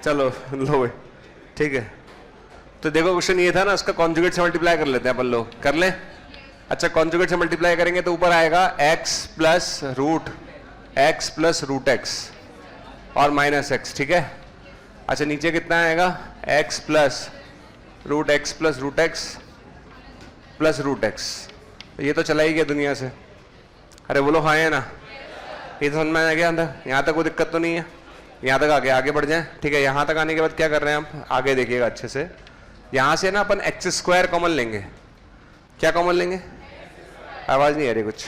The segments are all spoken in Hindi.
चलो लो भाई, ठीक है। तो देखो क्वेश्चन ये था ना, उसका कॉन्जुगेट से मल्टीप्लाई कर लेते हैं अपन लोग, कर लें। अच्छा कॉन्जुगेट से मल्टीप्लाई करेंगे तो ऊपर आएगा x प्लस रूट एक्स और माइनस एक्स, ठीक है। अच्छा नीचे कितना आएगा, x plus root x plus root x plus root x. ये तो चला ही गया दुनिया से। अरे बोलो हाँ है ना, ये तो समझ में आ गया अंदर, यहाँ तक कोई दिक्कत तो नहीं है। यहाँ तक आगे बढ़ जाए, ठीक है। यहाँ तक आने के बाद क्या कर रहे हैं हम, आगे देखिएगा अच्छे से। यहाँ से ना अपन एक्स स्क्वायर कॉमन लेंगे। क्या कॉमन लेंगे, आवाज नहीं आ रही कुछ।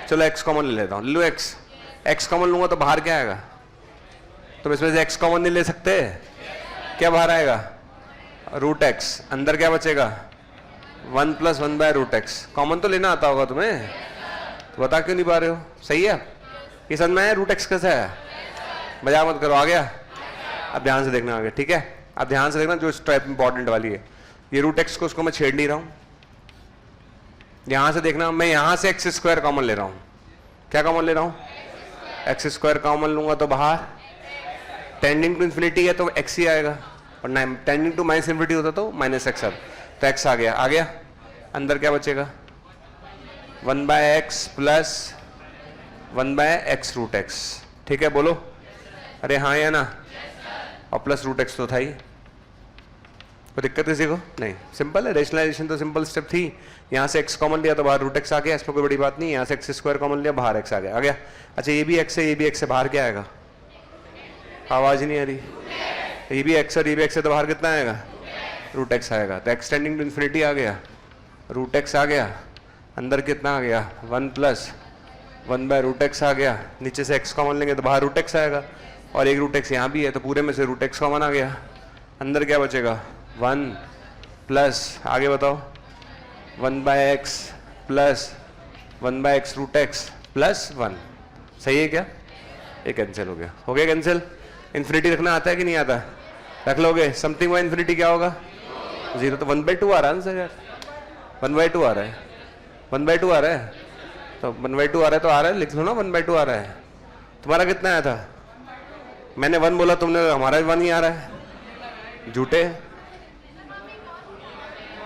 चलो एक्स कॉमन ले लेता हूँ, लो एक्स कॉमन लूंगा तो बाहर क्या आएगा, तो इसमें से एक्स कॉमन नहीं ले सकते, क्या बाहर आएगा, रूट एक्स। अंदर क्या बचेगा, 1 plus 1 by root x. Common तो लेना आता होगा तुम्हें, तो बता क्यों नहीं पा रहे हो। सही है, ये समझ में आया रूट एक्स कैसा है, मजा मत करो। आ गया, अब ध्यान से देखना आगे, ठीक है। अब ध्यान से देखना, जो स्टेप इंपॉर्टेंट वाली है, ये रूट एक्स को उसको मैं छेड़ नहीं रहा हूं। यहां से देखना, मैं यहां से एक्स स्क्वायर कॉमन ले रहा हूं। क्या कॉमन ले रहा हूं, एक्स स्क्वायर कॉमन लूंगा तो बाहर टेंडिंग टू इन्फिनिटी है तो एक्स ही आएगा, और टेंडिंग टू माइनस इन्फिनिटी होता तो माइनस एक्स। तो एक्स आ गया। अंदर क्या बचेगा, 1 by x plus 1 by x root x, ठीक है। बोलो अरे हाँ या ना, और प्लस रूट एक्स तो था ही, कोई दिक्कत किसी को नहीं, सिंपल है। रेशनलाइजेशन तो सिंपल स्टेप थी। यहाँ से एक्स कॉमन लिया तो बाहर रूट एक्स आ गया, इसमें कोई बड़ी बात नहीं। यहाँ से एक्स स्क्वायर कॉमन लिया, बाहर एक्स आ गया। अच्छा ये भी एक्स है, ये भी एक्स है, बाहर क्या आएगा, आवाज ही नहीं आ रही। ये भी एक्स और ये भी एक्स है, तो बाहर कितना आएगा, रूट एक्स आएगा। तो एक्स टेंडिंग टू इन्फिनिटी आ गया, रूट एक्स आ गया। अंदर कितना आ गया, 1 प्लस 1 बाय रूट एक्स आ गया। नीचे से एक्स कॉमन लेंगे तो बाहर रूट एक्स आएगा, और एक रूट एक्स यहाँ भी है, तो पूरे में से रूट एक्स कॉमन आ गया। अंदर क्या बचेगा, 1 प्लस, आगे बताओ, 1 by x plus 1 by x root x plus 1। सही है क्या, ये कैंसिल हो गया कैंसिल। इन्फिनिटी रखना आता है कि नहीं आता, रख लोगे। समथिंग बाय इन्फिनिटी क्या होगा, 0। तो 1/2 आ रहा है आंसर यार, 1/2 आ रहा है, 1/2 आ रहा है, तो 1/2 आ रहा है तो आ रहा है, लिख लो ना 1/2 आ रहा है। तुम्हारा कितना आया था, मैंने 1 बोला, तुमने हमारा 1 ही आ रहा है, झूठे।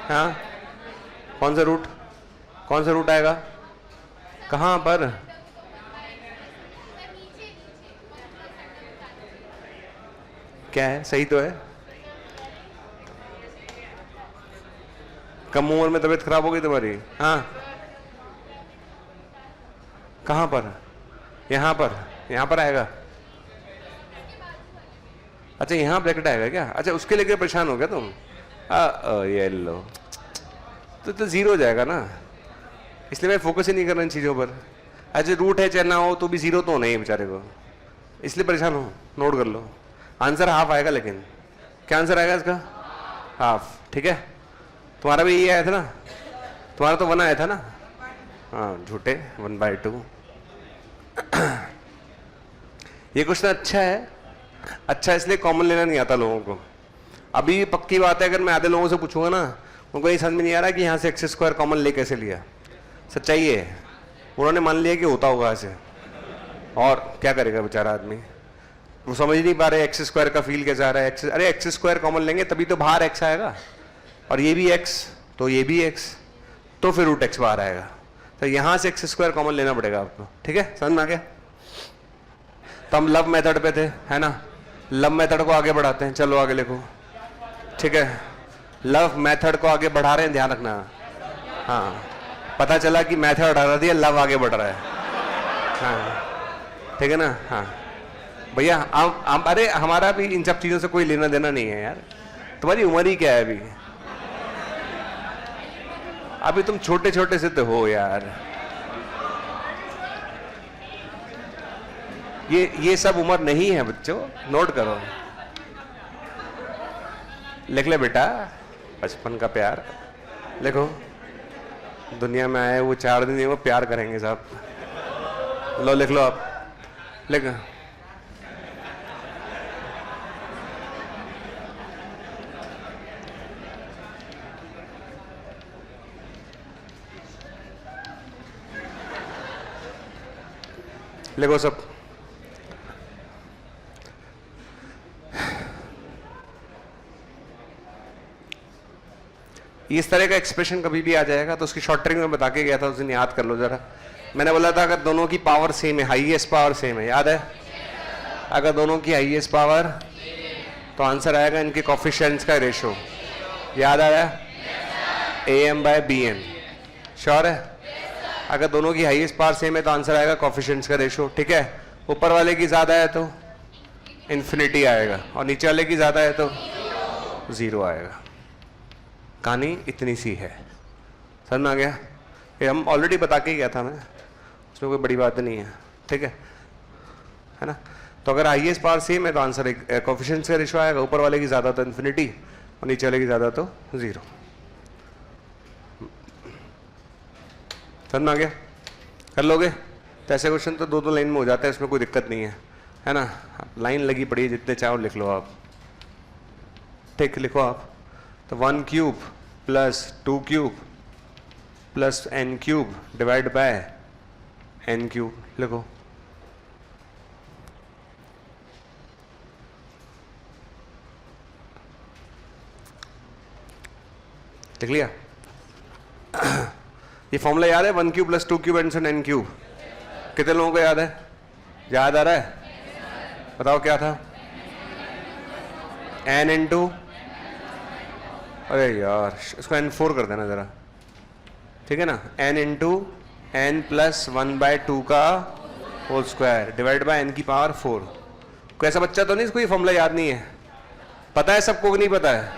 हाँ कौन सा रूट आएगा, कहाँ पर, क्या है, सही तो है। कम उम्र में तबीयत खराब हो गई तुम्हारी, हाँ कहाँ पर, यहाँ पर आएगा। अच्छा यहाँ ब्रैकेट आएगा क्या, अच्छा उसके लेके परेशान हो गया तुम। ये लो, तो 0 हो जाएगा ना, इसलिए मैं फोकस ही नहीं कर रहा इन चीज़ों पर। अच्छा रूट है चाहे ना हो तो भी 0 तो होना ही बेचारे को, इसलिए परेशान हो। नोट कर लो, आंसर हाफ आएगा, लेकिन क्या आंसर आएगा इसका, हाफ, ठीक है। तुम्हारा भी यही आया था ना, तुम्हारा तो 1 आया था ना, हाँ झूठे, 1/2। ये क्वेश्चन अच्छा है, अच्छा इसलिए कॉमन लेना नहीं आता लोगों को। अभी पक्की बात है, अगर मैं आधे लोगों से पूछूंगा ना, उनको ये समझ में नहीं आ रहा कि यहाँ से एक्स स्क्वायर कॉमन ले कैसे लिया। सच्चाई है, उन्होंने मान लिया कि होता होगा ऐसे, और क्या करेगा बेचारा आदमी, वो समझ नहीं पा रहे एक्स स्क्वायर का फील कैसा आ रहा है। अरे एक्स स्क्वायर कॉमन लेंगे तभी तो बाहर एक्स आएगा, और ये भी एक्स तो ये भी एक्स, तो फिर रूट एक्स बाहर आएगा। तो यहाँ से एक्स स्क्वायर कॉमन लेना पड़ेगा आपको, ठीक है, समझ में आ गया। तो हम लव मेथड पे थे, है ना, लव मेथड को आगे बढ़ाते हैं। चलो आगे लिखो, ठीक है, लव मेथड को आगे बढ़ा रहे हैं, ध्यान रखना। हाँ पता चला कि मेथड हटा दिया, लव आगे बढ़ रहा है, हाँ ठीक है ना। हाँ भैया अरे हमारा भी इन सब चीजों से कोई लेना देना नहीं है यार, तुम्हारी उम्र ही क्या है अभी तुम छोटे छोटे से तो हो यार। ये सब उम्र नहीं है बच्चों, नोट करो, लिख ले बेटा, बचपन का प्यार लिखो। दुनिया में आए वो 4 दिन वो प्यार करेंगे साहब, लो लिख लो आप, लिख। लिखो सब। इस तरह का एक्सप्रेशन कभी भी आ जाएगा तो उसकी शॉर्ट ट्रिक में बता के गया था उस दिन, याद कर लो जरा। मैंने बोला था अगर दोनों की पावर सेम है, हाईएस्ट पावर सेम है, याद है? अगर दोनों की हाईएस्ट पावर तो आंसर आएगा इनके कोफिशिएंट्स का रेशो, याद आ रहा है? AM/BN, श्योर है? अगर दोनों की हाईएस्ट पावर सेम है तो आंसर आएगा कोफिशिएंट्स का रेशो, ठीक है? ऊपर वाले की ज्यादा है तो इन्फिनिटी आएगा और नीचे वाले की ज्यादा है तो 0 आएगा। कहानी इतनी सी है, समझ में आ गया? ये हम ऑलरेडी बता के गया था मैं, उसमें कोई बड़ी बात नहीं है, ठीक है ना? तो अगर हाईएस्ट पावर सेम है तो आंसर कोफिशिएंट्स का रेशो आएगा, ऊपर वाले की ज्यादा तो इन्फिनिटी और नीचे वाले की ज्यादा तो 0। समझ में आ गया? कर लोगे? तो ऐसे क्वेश्चन तो 2-2 लाइन में हो जाता है, इसमें कोई दिक्कत नहीं है ना? लाइन लगी पड़ी है, जितने चाहो लिख लो आप, ठीक? लिखो आप तो 1 cube plus 2 cube plus n cube divide by n cube, लिखो। लिख लिया? ये फॉर्मूला याद है? 1 cube plus 2 cube and n cube. कितने लोगों को याद है? याद आ रहा है? बताओ क्या था? n इंटू, अरे यार इसको n4 कर देना जरा, ठीक है ना? n इंटू n प्लस 1/2 का whole square divide by n की पावर 4। कोई ऐसा बच्चा तो नहीं इसको ये फॉर्मूला याद नहीं है? पता है सबको कि नहीं पता है?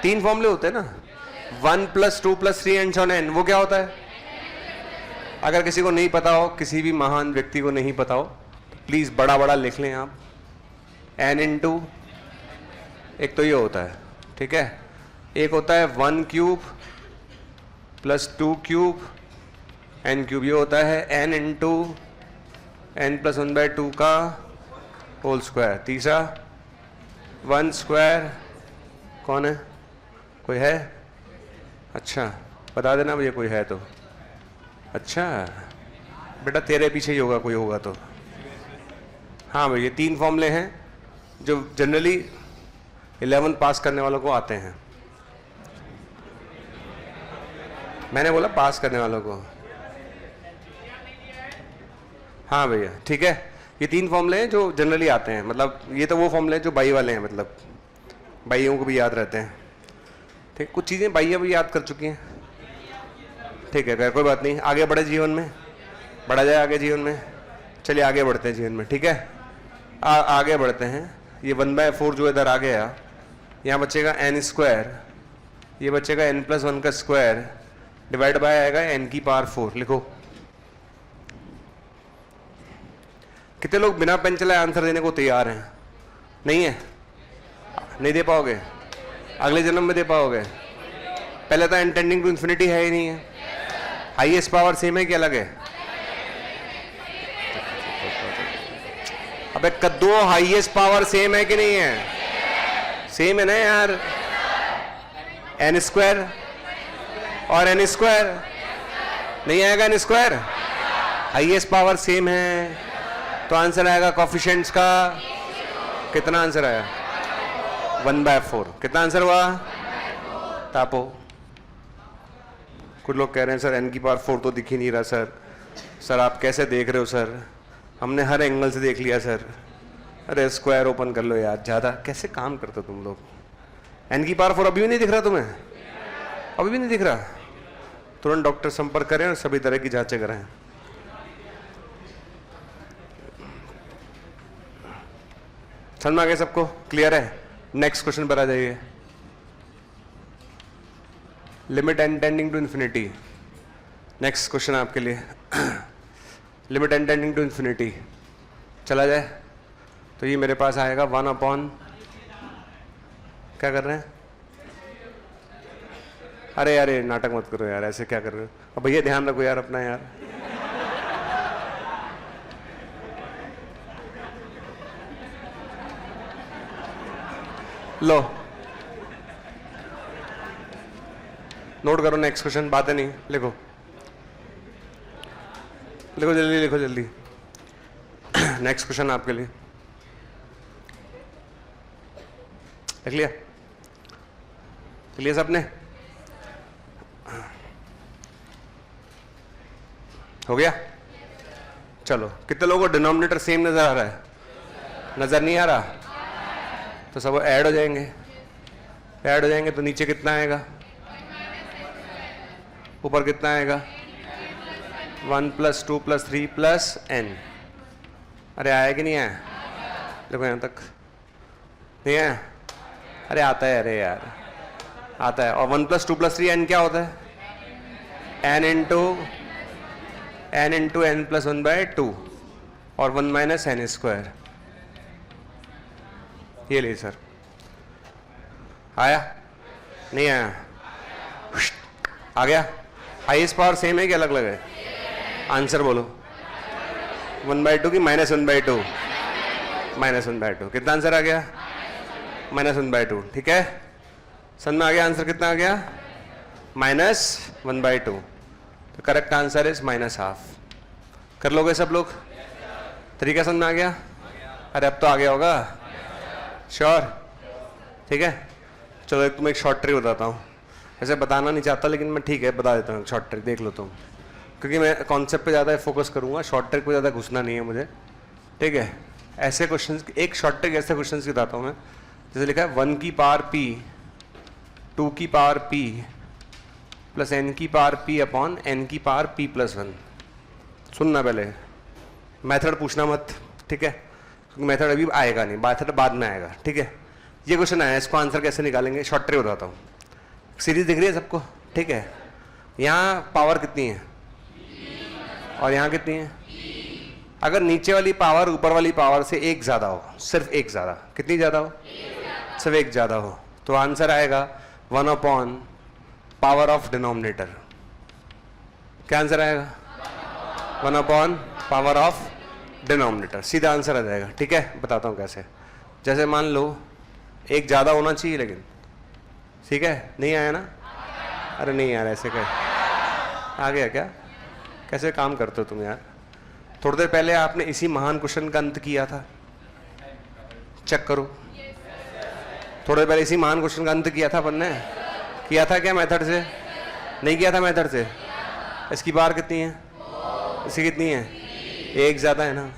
3 फॉर्मूले होते हैं ना, 1 plus 2 plus 3 and so n, वो क्या होता है? अगर किसी को नहीं पता हो, किसी भी महान व्यक्ति को नहीं पता हो, तो प्लीज बड़ा बड़ा लिख लें आप, n इंटू, एक तो ये होता है, ठीक है? एक होता है 1 cube plus 2 cube n cube, ये होता है n इंटू n प्लस 1/2 का होल स्क्वायर। तीसरा 1 स्क्वायर, कौन है? कोई है? अच्छा बता देना भैया कोई है तो। अच्छा बेटा तेरे पीछे ही होगा, कोई होगा तो। हाँ भैया 3 फॉर्मूले हैं जो जनरली 11 पास करने वालों को आते हैं। मैंने बोला पास करने वालों को। हाँ भैया ठीक है, ये 3 फॉर्मूले हैं जो जनरली आते हैं, मतलब ये तो वो फॉर्मूले हैं जो बाई वाले हैं, मतलब बाइयों को भी याद रहते हैं, ठीक? कुछ चीज़ें बाइयाँ भी याद कर चुकी हैं, ठीक है? कोई बात नहीं, आगे बढ़े जीवन में, बढ़ा जाए आगे जीवन में। चलिए आगे बढ़ते हैं जीवन में, ठीक है? आगे बढ़ते हैं। ये 1/4 जो इधर आ गया, यहाँ बचेगा n स्क्वायर, ये बचेगा n प्लस 1 का स्क्वायर डिवाइड बाय आएगा n की पावर 4। लिखो। कितने लोग बिना पेन चलाए आंसर देने को तैयार हैं? नहीं है? नहीं दे पाओगे? अगले जन्म में दे पाओगे? पहले तो n टेंडिंग टू इन्फिनिटी है ही नहीं है। हाईएस्ट पावर सेम है कि अलग है? अबे कद्दू, हाईएस्ट पावर सेम है कि नहीं है? सेम है ना यार। n स्क्वायर और n स्क्वायर नहीं आएगा? n square highest power same है तो आंसर आएगा कोफिशिएंट्स का। कितना आंसर आया? 1/4। कितना आंसर हुआ? तापो। कुछ लोग कह रहे हैं सर n की पावर 4 तो दिख ही नहीं रहा सर। सर आप कैसे देख रहे हो सर? हमने हर एंगल से देख लिया सर। अरे स्क्वायर ओपन कर लो यार, ज़्यादा कैसे काम करते हो तुम लोग? n की पावर 4 अभी भी नहीं दिख रहा तुम्हें? अभी भी नहीं दिख रहा? तुरंत डॉक्टर संपर्क करें और सभी तरह की जांचें कराएं। समझ में आ गया सबको? क्लियर है? नेक्स्ट क्वेश्चन पर आ जाइए। Limit n tending to infinity. Next question आपके लिए। Limit n tending to infinity चला जाए तो ये मेरे पास आएगा 1/, क्या कर रहे हैं? अरे अरे नाटक मत करो यार, ऐसे क्या कर रहे हो? अब भैया ध्यान रखो यार अपना यार। लो नोट करो नेक्स्ट क्वेश्चन, बातें नहीं, लिखो लिखो जल्दी, लिखो जल्दी। नेक्स्ट क्वेश्चन आपके लिए, लिख लिया? लिख लिया सबने? हो गया? चलो, कितने लोगों को डिनोमिनेटर सेम नजर आ रहा है? नजर नहीं आ रहा? तो सब ऐड हो जाएंगे, ऐड हो जाएंगे तो नीचे कितना आएगा? ऊपर कितना आएगा? 1 + 2 + 3 + n। अरे आया कि नहीं आया? देखो यहाँ तक नहीं आया? अरे आता है, अरे यार आता है। और 1 + 2 + 3 n क्या होता है? n × n + 1/2 और 1 - n²। ये ले सर, आया नहीं आया? आ गया? हाईएस्ट पावर सेम है कि अलग अलग है? आंसर बोलो। 1/2 की -1/2? -1/2। कितना आंसर आ गया? -1/2। ठीक है, समझ में आ गया आंसर कितना आ गया? -1/2। तो करेक्ट आंसर इज -½ कर लोगे सब लोग? तरीका समझ में आ गया? अरे अब तो आ गया होगा, श्योर? ठीक है, चलो तुम्हें एक शॉर्ट ट्रिक बताता हूँ। ऐसे बताना नहीं चाहता लेकिन मैं ठीक है बता देता हूँ शॉर्ट ट्रिक, देख लो तुम, क्योंकि मैं कॉन्सेप्ट पे ज़्यादा फोकस करूँगा, शॉर्ट ट्रिक पे ज़्यादा घुसना नहीं है मुझे। ठीक है, ऐसे क्वेश्चंस, एक शॉर्ट ट्रिक ऐसे क्वेश्चंस की बताता हूँ मैं, जैसे लिखा है 1 की पावर p, 2 की पावर p + n की पावर p अपॉन n की पावर p + 1। सुनना पहले, मेथड पूछना मत, ठीक है, क्योंकि मेथड अभी आएगा नहीं, मेथड बाद में आएगा। ठीक है, ये क्वेश्चन आया, इसको आंसर कैसे निकालेंगे? शॉर्ट ट्रिक बताता हूँ। सीरीज दिख रही है सबको? ठीक है, यहाँ पावर कितनी है और यहाँ कितनी है? अगर नीचे वाली पावर ऊपर वाली पावर से एक ज़्यादा हो, सिर्फ एक ज़्यादा, कितनी ज़्यादा हो? सिर्फ एक ज़्यादा हो, तो आंसर आएगा 1/पावर ऑफ डिनोमिनेटर। क्या आंसर आएगा? 1/पावर ऑफ डिनोमिनेटर, सीधा आंसर आ जाएगा। ठीक है, बताता हूँ कैसे। जैसे मान लो एक ज़्यादा होना चाहिए, लेकिन ठीक है नहीं आया ना? अरे नहीं यार, ऐसे क्या आ गया क्या? कैसे काम करते हो तुम यार? थोड़ी देर पहले आपने इसी महान क्वेश्चन का अंत किया था, चेक करो। थोड़ी देर पहले इसी महान क्वेश्चन का अंत किया था अपन ने, किया था क्या मेथड से? नहीं किया था मेथड से। इसकी पावर कितनी है? इसकी कितनी है? एक ज़्यादा है ना,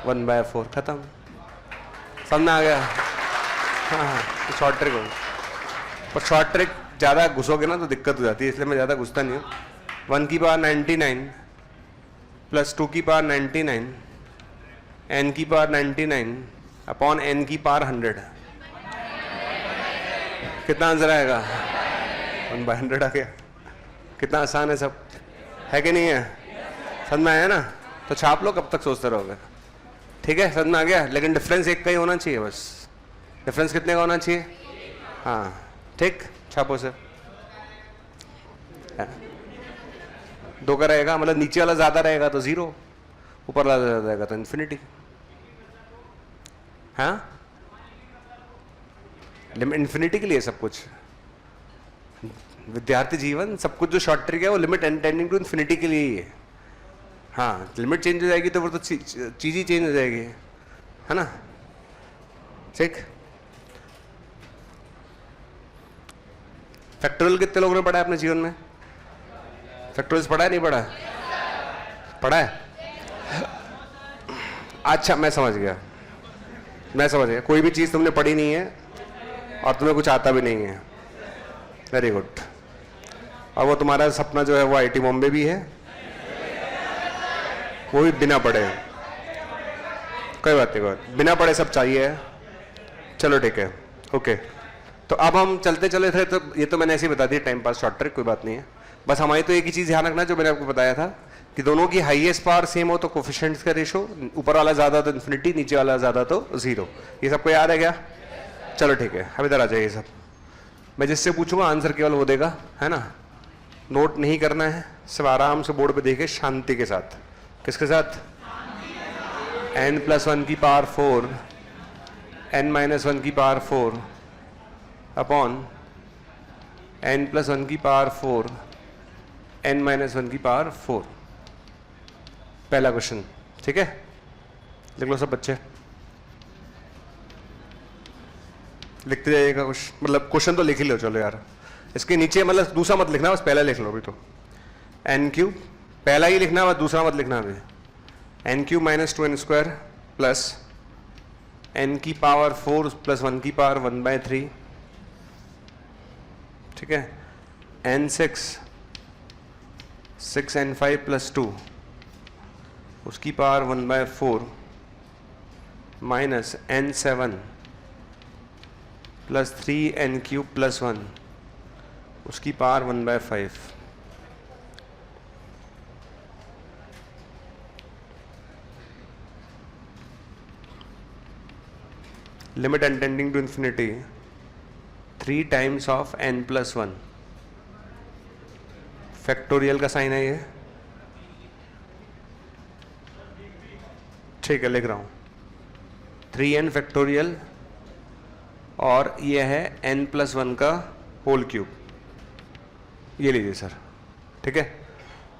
1/4, खत्म। समझ में आ गया? हाँ, शॉर्ट ट्रिक हो, पर शॉर्ट ट्रिक ज़्यादा घुसोगे ना तो दिक्कत हो जाती है, इसलिए मैं ज़्यादा घुसता नहीं हूँ। 1 की पावर 99 + 2 की पावर 99, n की पावर 99 अपॉन n की पावर 100। कितना आंसर आएगा? 1/100 आ गया। कितना आसान है सब, है कि नहीं है? समझ में आया ना? तो छाप लो, कब तक सोचते रहोगे? ठीक है, समझ में आ गया? लेकिन डिफरेंस एक का ही होना चाहिए बस। डिफरेंस कितने का होना चाहिए? हाँ ठीक, छापो से 2 का रहेगा, मतलब नीचे वाला ज़्यादा रहेगा तो 0, ऊपर वाला ज़्यादा रहेगा तो इन्फिनिटी। हाँ, लिमिट इन्फिनिटी के लिए सब कुछ। विद्यार्थी जीवन, सब कुछ जो शॉर्ट ट्रिक है वो लिमिट टेंडिंग टू इन्फिनिटी के लिए ही है। हाँ, लिमिट चेंज हो जाएगी तो वो तो चीज़ ही चेंज हो जाएगी, है ना? ठीक। फैक्टोरियल कितने लोगों ने पढ़ा है अपने जीवन में? फैक्टोरियल पढ़ा है नहीं पढ़ा? पढ़ा है? अच्छा, मैं समझ गया, मैं समझ गया। कोई भी चीज़ तुमने पढ़ी नहीं है और तुम्हें कुछ आता भी नहीं है, वेरी गुड। और वो तुम्हारा सपना जो है वो IIT बॉम्बे भी है, वो भी बिना पढ़े। कोई बात नहीं, बिना पढ़े सब चाहिए है। चलो ठीक है, ओके। तो अब हम चलते चले थे, तो ये तो मैंने ऐसे ही बता दी, टाइम पास शॉर्ट ट्रिक, कोई बात नहीं है। बस हमारी तो एक ही चीज़ ध्यान रखना जो मैंने आपको बताया था कि दोनों की हाईएस्ट पावर सेम हो तो कोफिशिएंट्स का रेशो, ऊपर वाला ज़्यादा तो इन्फिनिटी, नीचे वाला ज़्यादा तो 0। ये सबको याद है क्या? चलो ठीक है, अब इधर आ जाइए सब। मैं जिससे पूछूंगा आंसर केवल वो देगा, है ना? नोट नहीं करना है, सब आराम से बोर्ड पे देखे शांति के साथ। किसके साथ? n + 1 की पावर 4, n - 1 की पावर 4 अपॉन n + 1 की पावर 4, n - 1 की पावर 4। पहला क्वेश्चन, ठीक है? लिख लो सब बच्चे, लिखते जाइएगा कुछ, मतलब क्वेश्चन तो लिख ही लो। चलो यार, इसके नीचे मतलब दूसरा मत लिखना, बस पहला लिख लो अभी तो। n³ पहला ही लिखना है, दूसरा मत लिखना अभी। N cube minus 2n² plus n की पावर 4 प्लस 1 की पावर 1/3, ठीक है। n6 6n5 प्लस 2 उसकी power 1/4 minus n7 plus 3n³ plus 1 उसकी power 1/5। Limit n tending to infinity 3 times of n plus 1। Factorial का साइन है ये, ठीक है, लिख रहा हूं 3n फैक्टोरियल और ये है n प्लस 1 का होल क्यूब। ये लीजिए सर, ठीक है।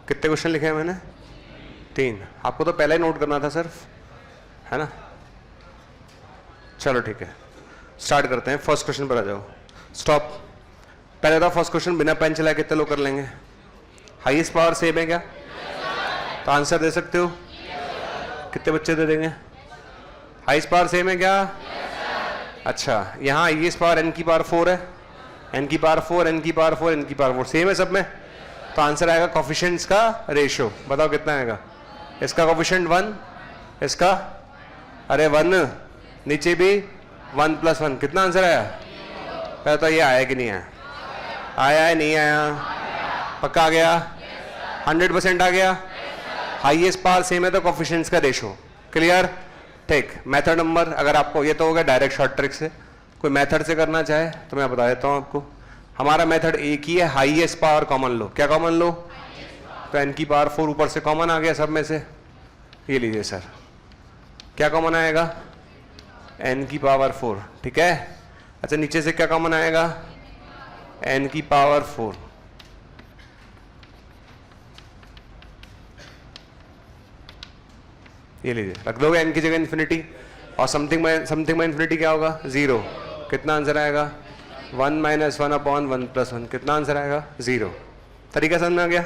कितने क्वेश्चन लिखे हैं मैंने? 3। आपको तो पहले ही नोट करना था सिर्फ, है ना। चलो ठीक है, स्टार्ट करते हैं। फर्स्ट क्वेश्चन पर आ जाओ। स्टॉप। पहले था फर्स्ट क्वेश्चन बिना पेन चलाए कितने लोग कर लेंगे? हाईएस्ट पावर सेम है क्या? तो आंसर दे सकते हो? कितने बच्चे दे देंगे? हाईएस्ट पावर सेम है क्या? अच्छा, यहाँ हाईएस्ट पावर n की पावर 4 है, n की पावर 4, n की पावर 4, n की पावर 4 सेम है सब में। तो आंसर आएगा कोफिशिएंट्स का रेशियो। बताओ कितना आएगा? इसका कोफिशिएंट 1, इसका अरे 1, नीचे भी 1 प्लस 1। कितना आंसर आया? पहले तो ये आया कि नहीं आया? आया है, नहीं आया? पक्का आ गया? 100% आ गया? हाईएस्ट पावर सेम है तो कोफिशिएंट्स का रेशियो। क्लियर? ठीक। मेथड नंबर, अगर आपको ये तो हो गया डायरेक्ट शॉर्ट ट्रिक से, कोई मेथड से करना चाहे तो मैं बता देता हूँ आपको। हमारा मेथड एक ही है, हाईएस्ट पावर कॉमन लो। क्या कॉमन लो? तो n की पावर 4 ऊपर से कॉमन आ गया सब में से। ये लीजिए सर, क्या कॉमन आएगा? n की पावर 4, ठीक है। अच्छा, नीचे से क्या कॉमन आएगा? n की पावर 4। ये लीजिए, रख दोगे n की जगह इन्फिनिटी, और समथिंग में इन्फिनिटी क्या होगा? 0। कितना आंसर आएगा? 1 माइनस 1 अपॉन 1 प्लस 1। कितना आंसर आएगा? 0। तरीका समझ में आ गया?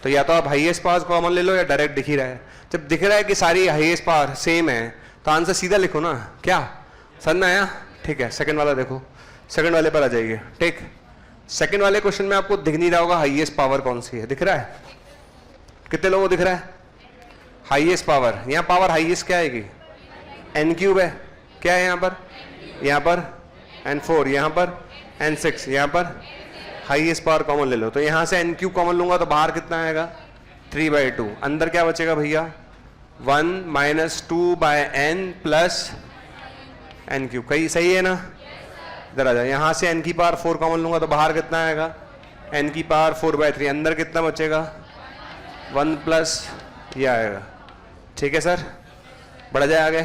तो या तो आप हाईएस्ट पावर कॉमन ले लो या डायरेक्ट दिख ही रहा है। जब दिख रहा है कि सारी हाईएस्ट पावर सेम है तो आंसर सीधा लिखो ना। क्या समझ में आया? ठीक है। सेकंड वाला देखो, सेकंड वाले पर आ जाइए। ठीक, सेकंड वाले क्वेश्चन में आपको दिख नहीं रहा होगा हाईएस्ट पावर कौन सी है। दिख रहा है? कितने लोगों को दिख रहा है हाईएस्ट पावर? यहाँ पावर हाईएस्ट क्या आएगी? n³ है। क्या है यहाँ पर? यहाँ पर n4, यहाँ पर n6, यहाँ पर हाईएस्ट पावर कॉमन ले लो। तो यहाँ से n³ कॉमन लूंगा तो बाहर कितना आएगा? 3/2। अंदर क्या बचेगा भैया? 1 माइनस 2/n प्लस n³। कहीं सही है ना? इधर आ जाए। यहाँ से n की पावर 4 कॉमन लूंगा तो बाहर कितना आएगा? n की पावर 4/3। अंदर कितना बचेगा? 1 प्लस ये आएगा। ठीक है सर, बढ़ जाए आगे।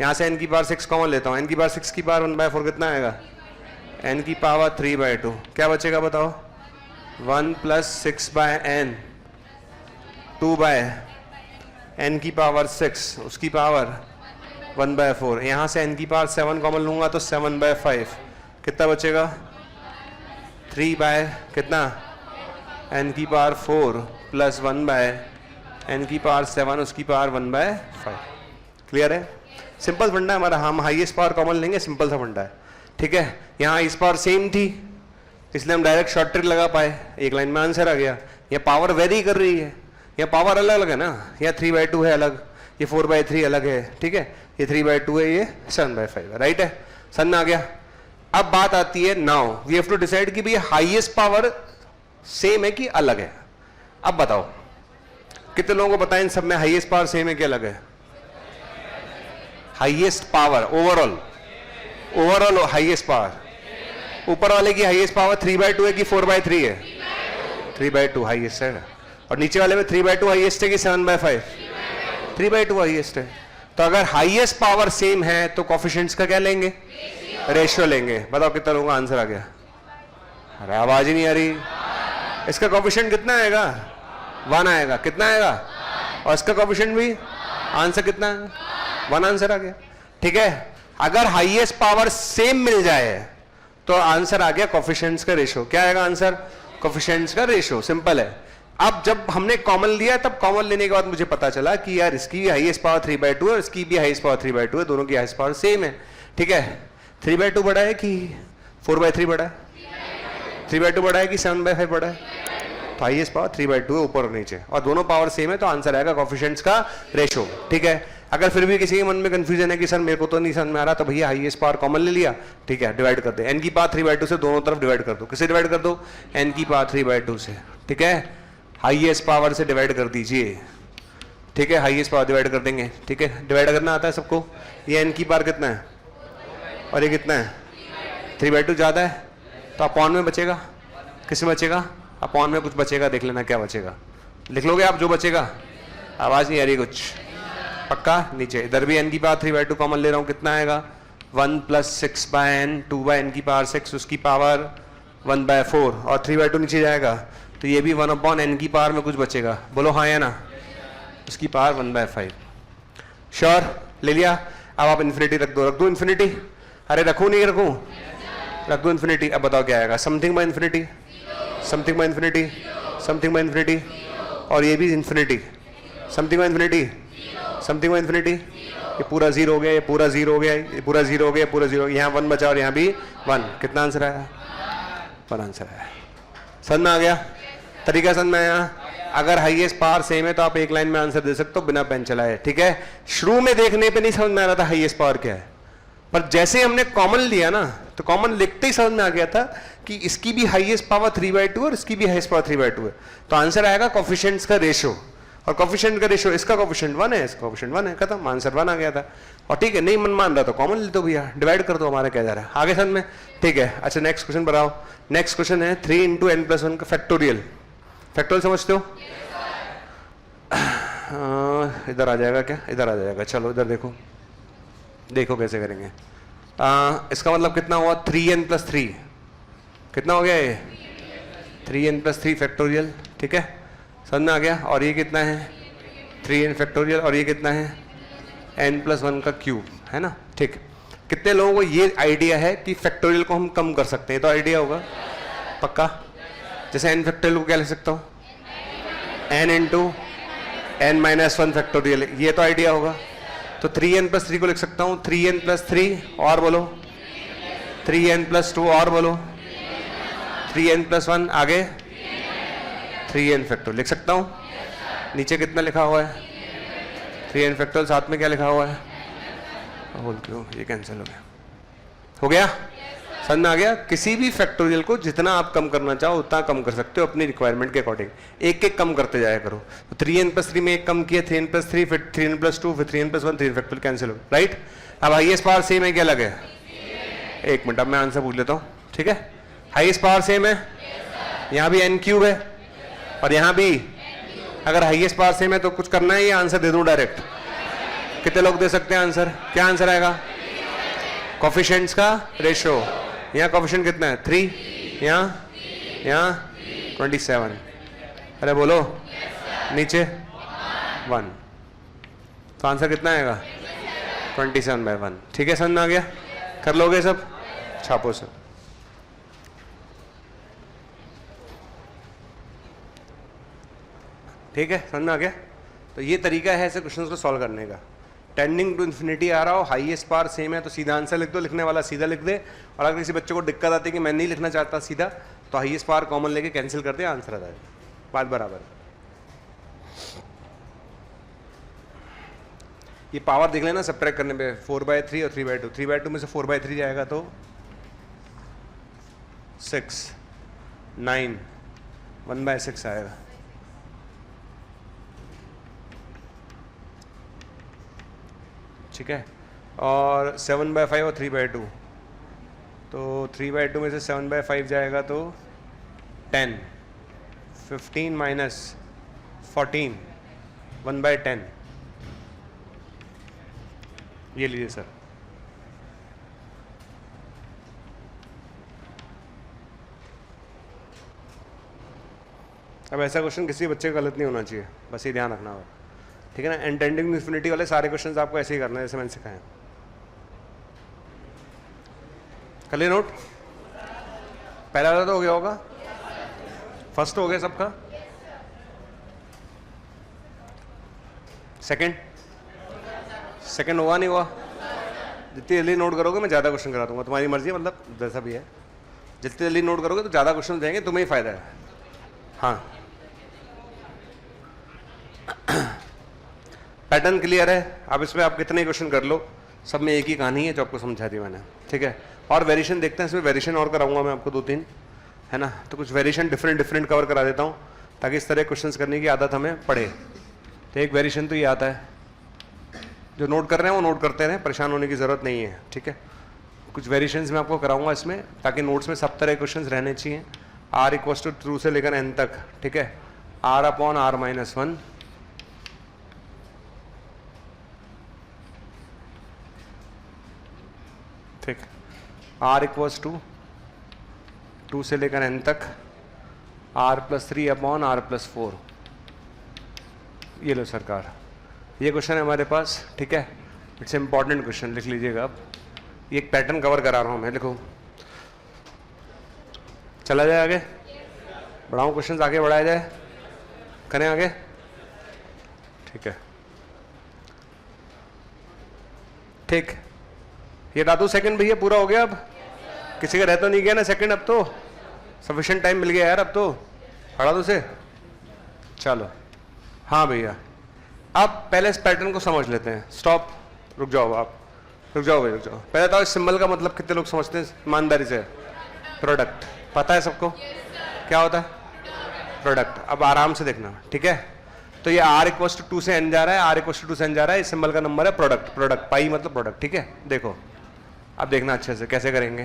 यहाँ से n की पावर 6 कॉमन लेता हूँ। n की पावर 6 की पावर 1/4 कितना आएगा? n की पावर 3/2। क्या बचेगा बताओ? 1 प्लस 6/n 2/n की पावर 6 उसकी पावर 1/4। यहाँ से n की पावर 7 कॉमन लूंगा तो 7/5। कितना बचेगा? 3 कितना? n की पावर 4 प्लस 1/n की पावर 7 उसकी पावर 1/5। क्लियर है? सिंपल फंडा है हमारा। हम हाईएस्ट पावर कॉमन लेंगे, सिंपल सा फंडा है। ठीक है, यहाँ हाईएस्ट पावर सेम थी इसलिए हम डायरेक्ट शॉर्ट ट्रिक लगा पाए, एक लाइन में आंसर आ गया। ये पावर वेरी कर रही है, ये पावर अलग अलग है ना। यह 3/2 है अलग, ये 4/3 अलग है। ठीक है, ये 3/2 है, ये 7/5 है। राइट है? समझ में आ गया? अब बात आती है, now we have to decide कि भाई हाईएस्ट पावर सेम है कि अलग है। अब बताओ कितने लोगों को पता है इन सब में हाईएस्ट पावर सेम है कि अलग है? Highest power overall highest power, ऊपर वाले की हाईएस्ट पावर 3/2 है कि 4/3 है? 3/2 हाईएस्ट है। और नीचे वाले में 3/2 हाईएस्ट है कि 7/5? 3/2 हाईएस्ट है। तो अगर हाईएस्ट पावर सेम है तो कोफिशिएंट्स का क्या लेंगे? रेशियो लेंगे। बताओ कितना लोगों का आंसर आ गया? अरे आवाज ही नहीं आ रही। इसका कोफिशिएंट कितना आएगा? 1 आएगा। कितना आएगा? और इसका कोफिशिएंट भी, आंसर कितना है? 1 आंसर आ गया। ठीक है, अगर हाईएस्ट पावर सेम मिल जाए तो आंसर आ गया कोफिशिएंट्स का रेशियो। क्या आएगा आंसर? कोफिशिएंट्स का रेशियो। सिंपल है। अब जब हमने कॉमन लिया तब कॉमन लेने के बाद मुझे पता चला कि यार इसकी हाईएस्ट पावर 3/2 है और इसकी भी हाईएस्ट पावर 3/2 है, दोनों की हाईएस्ट पावर सेम है। ठीक है, 3/2 बड़ा है कि 4/3 बड़ा है? 3/2 बड़ा है कि 7/5 बड़ा है? तो हाईएस्ट पावर 3/2 है ऊपर और नीचे, और दोनों पावर सेम है, तो आंसर आएगा कोएफिशिएंट्स का रेशो। ठीक है, अगर फिर भी किसी के मन में कंफ्यूजन है कि सर मेरे को तो नहीं समझ में आ रहा, तो भैया हाईएस्ट पावर कॉमन ले लिया, ठीक है, डिवाइड कर दे, n की पावर 3/2 से दोनों तरफ डिवाइड कर दो। किसे डिवाइड कर दो? n की पावर 3/2 से। ठीक है, हाईएस्ट पावर से डिवाइड कर दीजिए। ठीक है, हाईएस्ट पावर डिवाइड कर देंगे। ठीक है, डिवाइड करना आता है सबको? ये n की पावर कितना है और ये कितना है? 3/2 ज्यादा है, तो अपॉन में बचेगा। किसमें बचेगा? अपॉन में कुछ बचेगा, देख लेना क्या बचेगा। लिख लोगे आप जो बचेगा? आवाज नहीं आ रही कुछ? पक्का? नीचे इधर भी n की पावर 3/2 कॉमन ले रहा हूं, कितना आएगा? 1 + 6/n, 2/n की पावर 6, उसकी पावर 1/4, और 3/2 नीचे जाएगा, तो ये भी 1/n की पावर में कुछ बचेगा। बोलो हाँ या ना? उसकी पावर 1/5। श्योर? ले लिया? अब आप इन्फिनिटी रख दो। रख दो इन्फिनिटी? अरे रखूं नहीं रखूं? रख दो इन्फिनिटी। अब बताओ क्या आएगा? Something by infinity, something by infinity, something by infinity, और ये भी infinity, something by infinity, something by infinity. ये पूरा 0 हो गया, ये पूरा 0 हो गया, ये पूरा 0 हो गया, पूरा 0 हो गया, यहाँ 1 बचा और यहाँ भी 1। कितना आंसर आया? 1 आंसर आया। समझ में आ गया? तरीका समझ में आया? अगर हाईएस्ट पावर सेम है तो आप एक लाइन में आंसर दे सकते हो बिना पेन चलाए। ठीक है, शुरू में देखने पे नहीं समझ में आ रहा था हाईएस्ट पावर क्या है, पर जैसे हमने कॉमन लिया ना, तो कॉमन लिखते ही समझ में आ गया था कि इसकी भी हाईएस्ट पावर 3/2 और इसकी भी हाईएस्ट पावर 3/2 है, तो आंसर आएगा कोएफिशिएंट्स का रेशो। और कोएफिशिएंट का रेशो, इसका कोएफिशिएंट 1 है, इसका कोएफिशिएंट 1 है, खत्म, आंसर 1 आ गया था। और ठीक है, नहीं मन मान रहा तो कॉमन ले दो भैया, डिवाइड कर दो, हमारा क्या जा रहा है आगे समझ में। ठीक है, अच्छा नेक्स्ट क्वेश्चन बताओ। नेक्स्ट क्वेश्चन है 3 × n+1 का फैक्टोरियल। फैक्टोरियल समझते हो? इधर आ जाएगा क्या? इधर आ जाएगा। चलो इधर देखो, देखो कैसे करेंगे। इसका मतलब कितना हुआ? 3n+3। कितना हो गया ये? 3n+3 factorial. ठीक है, समझ में आ गया? और ये कितना है? 3n फैक्टोरियल, और ये कितना है? n+1 का क्यूब, है ना? ठीक, कितने लोगों को ये आइडिया है कि फैक्टोरियल को हम कम कर सकते हैं? तो आइडिया होगा पक्का। जैसे n फैक्टोरियल को क्या लिख सकता हूँ? n × n-1 फैक्टोरियल, ये तो आइडिया होगा। तो 3n+3 को लिख सकता हूँ 3n+3, और बोलो 3n+2, और बोलो 3n+1, आगे 3n फैक्टोरियल लिख सकता हूँ। नीचे कितना लिखा हुआ है? 3n फैक्टोरियल, साथ में क्या लिखा हुआ है? बोल क्यों? ये कैंसिल हो गया। हो गया? समझ में आ गया? किसी भी फैक्टोरियल को जितना आप कम करना चाहो उतना कम कर सकते हो अपनी रिक्वायरमेंट के अकॉर्डिंग। एक एक कम करते जाया करो। तो 3n+3 में एक कम किया, 3n+3, फिर 3n+2, फिर 3n+1, 3 फैक्टोरियल कैंसिल हो, राइट? अब हाईएस्ट पावर सेम है क्या अलग है? एक मिनट, अब मैं आंसर पूछ लेता हूँ। ठीक है, हाईएस्ट पावर सेम है, यहाँ भी n³ है और यहाँ भी। अगर हाईएस्ट पावर सेम है तो कुछ करना है या आंसर दे दूं डायरेक्ट? कितने लोग दे सकते हैं आंसर? क्या आंसर आएगा? कोएफिशिएंट्स का रेशो। यहाँ कोएफिशिएंट कितना है? 3, यहाँ 27। अरे बोलो, नीचे 1, तो आंसर कितना आएगा? 27/1। ठीक है, समझ में आ गया? कर लोगे सब? छापो सब। ठीक है, समझ में आ गया? तो ये तरीका है ऐसे क्वेश्चंस को सॉल्व करने का। टेंडिंग टू इन्फिनिटी आ रहा हो, हाईएस्ट पावर सेम है, तो सीधा आंसर लिख दो, लिखने वाला सीधा लिख दे। और अगर किसी बच्चे को दिक्कत आती है कि मैं नहीं लिखना चाहता सीधा, तो हाईएस्ट पावर कॉमन लेके कैंसिल कर दे, आंसर आ जाएगा। बात बराबर। ये पावर देख लेना सब्ट्रैक्ट करने पे, 4/3 और 3/2। 3/2 में से 4/3 जाएगा तो 6, 9, 1/6 आएगा। ठीक है, और 7/5 और 3/2, तो 3/2 में से 7/5 जाएगा तो 10, 15 - 14, 1/10। ये लीजिए सर। अब ऐसा क्वेश्चन किसी बच्चे का गलत नहीं होना चाहिए, बस ये ध्यान रखना होगा। ठीक है ना? एंड टेंडिंग इन्फिनिटी वाले सारे क्वेश्चंस आपको ऐसे ही करना है जैसे मैंने सिखाया। कर लिया नोट? पहला वाला तो हो गया होगा, फर्स्ट हो गया सबका। सेकंड हुआ नहीं हुआ? जितनी जल्दी नोट करोगे मैं ज़्यादा क्वेश्चन करा दूंगा, तुम्हारी मर्जी है, मतलब जैसा भी है। जितनी जल्दी नोट करोगे तो ज़्यादा क्वेश्चन देंगे, तुम्हें ही फायदा है। हाँ, पैटर्न क्लियर है? अब इसमें आप कितने क्वेश्चन कर लो, सब में एक ही कहानी है जो आपको समझा दी मैंने, ठीक है। और वेरिएशन देखते हैं, इसमें वेरिएशन और कराऊंगा मैं आपको 2-3, है ना। तो कुछ वेरिएशन डिफरेंट कवर करा देता हूँ ताकि इस तरह क्वेश्चंस करने की आदत हमें पड़े। तो एक वेरिएशन तो ये आता है, जो नोट कर रहे हैं वो नोट करते रहें, परेशान होने की ज़रूरत नहीं है, ठीक है। कुछ वेरिएशंस मैं आपको कराऊंगा इसमें, ताकि नोट्स में सब तरह के क्वेश्चंस रहने चाहिए। r इक्वल्स टू ट्रू से लेकर n तक, ठीक है। r अपॉन r माइनस 1, ठीक। r इक्वल्स टू 2 से लेकर n तक r plus 3 upon r plus 4। ये लो सरकार, ये क्वेश्चन है हमारे पास, ठीक है। इट्स इंपॉर्टेंट क्वेश्चन, लिख लीजिएगा आप। ये एक पैटर्न कवर करा रहा हूँ मैं, लिखो। चला जाए आगे, बढ़ाऊँ क्वेश्चन, आगे बढ़ाया जाए, करें आगे, ठीक है। ठीक, ये दादू सेकंड भैया पूरा हो गया। अब किसी का रह तो नहीं गया ना सेकंड? अब तो सफिशिएंट टाइम मिल गया यार, अब तो हटा दो से। चलो हाँ भैया, अब पहले इस पैटर्न को समझ लेते हैं। स्टॉप, रुक जाओ आप, रुक जाओ भाई, रुक जाओ। पहले तो इस सिंबल का मतलब कितने लोग समझते हैं ईमानदारी से? प्रोडक्ट, पता है सबको क्या होता है? प्रोडक्ट। अब आराम से देखना, ठीक है। तो ये r इक्वल्स टू 2 से n जा रहा है, r इक्वल्स टू 2 से n जा रहा है, इस सिंबल का नंबर है प्रोडक्ट। प्रोडक्ट पाई मतलब प्रोडक्ट, ठीक है। देखो अब देखना अच्छे से कैसे करेंगे।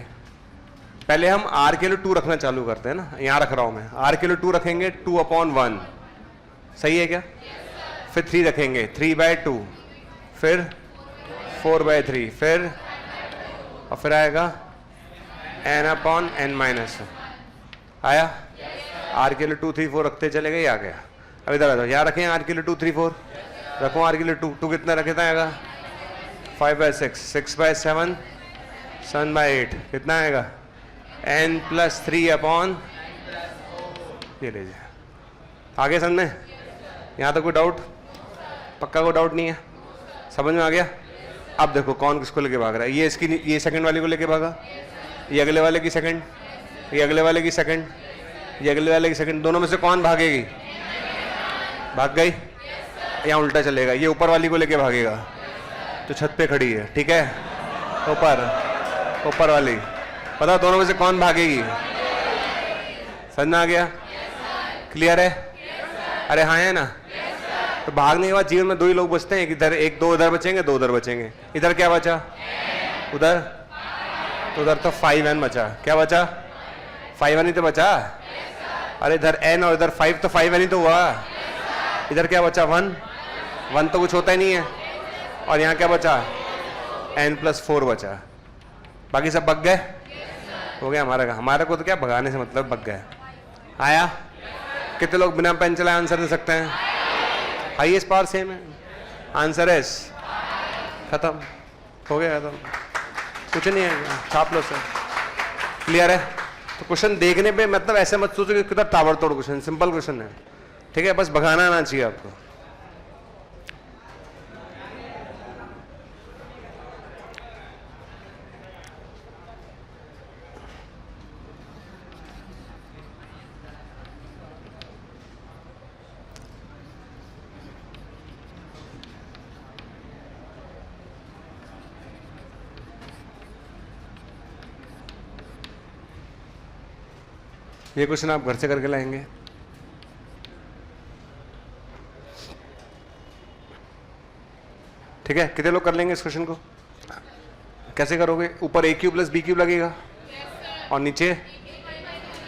पहले हम r के लिए 2 रखना चालू करते हैं ना, यहाँ रख रहा हूँ मैं। r के लिए 2 रखेंगे, 2 अपॉन 1, सही है क्या? फिर 3 रखेंगे, 3/2, फिर 4/3, फिर और फिर आएगा n अपॉन n माइनस। आया? r के लिए 2, 3, 4 रखते चले गए, आ गया। अब इधर आ जाओ, यहाँ रखें r के लिए 2, 3, 4, रखो r के लिए 2 कितना रखेता आएगा? 5/6, 6/7, 7/8, कितना आएगा? n प्लस 3 अपॉन, ये लीजिए। आगे समझ में? यहाँ तक कोई डाउट? पक्का कोई डाउट नहीं है? समझ में आ गया? अब देखो कौन किसको लेके भाग रहा है। ये इसकी, ये सेकंड वाले को लेके भागा, ये अगले वाले की सेकंड, ये अगले वाले की सेकंड, ये अगले वाले की सेकंड। दोनों में से कौन भागेगी? भाग गई? यहाँ उल्टा चलेगा, ये ऊपर वाली को लेके भागेगा जो छत पे खड़ी है, ठीक है। ऊपर वाली, पता दोनों में से कौन भागेगी? समझ में आ गया? क्लियर है? अरे हाँ है ना। तो भागने के बाद जीवन में 2 ही लोग बचते हैं, इधर एक, 2 इधर बचेंगे, 2 उधर बचेंगे। इधर क्या बचा? उधर, तो उधर तो 5n बचा। क्या बचा? 5n ही तो बचा। अरे इधर n और इधर 5, तो 5n ही तो हुआ। इधर क्या बचा? 1 तो कुछ होता ही नहीं है। और यहाँ क्या बचा? n प्लस 4 बचा। बाकी सब भग गए, हो गया हमारा। हमारे को तो क्या भगाने से मतलब, भग गए। आया? कितने लोग बिना पेन चलाए आंसर दे सकते हैं? हाईएस्ट पावर सेम है, आंसर है खत्म, हो गया खत्म, कुछ नहीं है, छाप लो सर। क्लियर है? तो क्वेश्चन देखने पे मतलब ऐसे मत सोचो कि कितना ताबड़तोड़ क्वेश्चन, सिंपल क्वेश्चन है, ठीक है। बस भगाना आना चाहिए आपको। ये क्वेश्चन आप घर से करके लाएंगे। ठीक है, कितने लोग कर लेंगे इस क्वेश्चन को? कैसे करोगे? ऊपर a cube plus b cube लगेगा और नीचे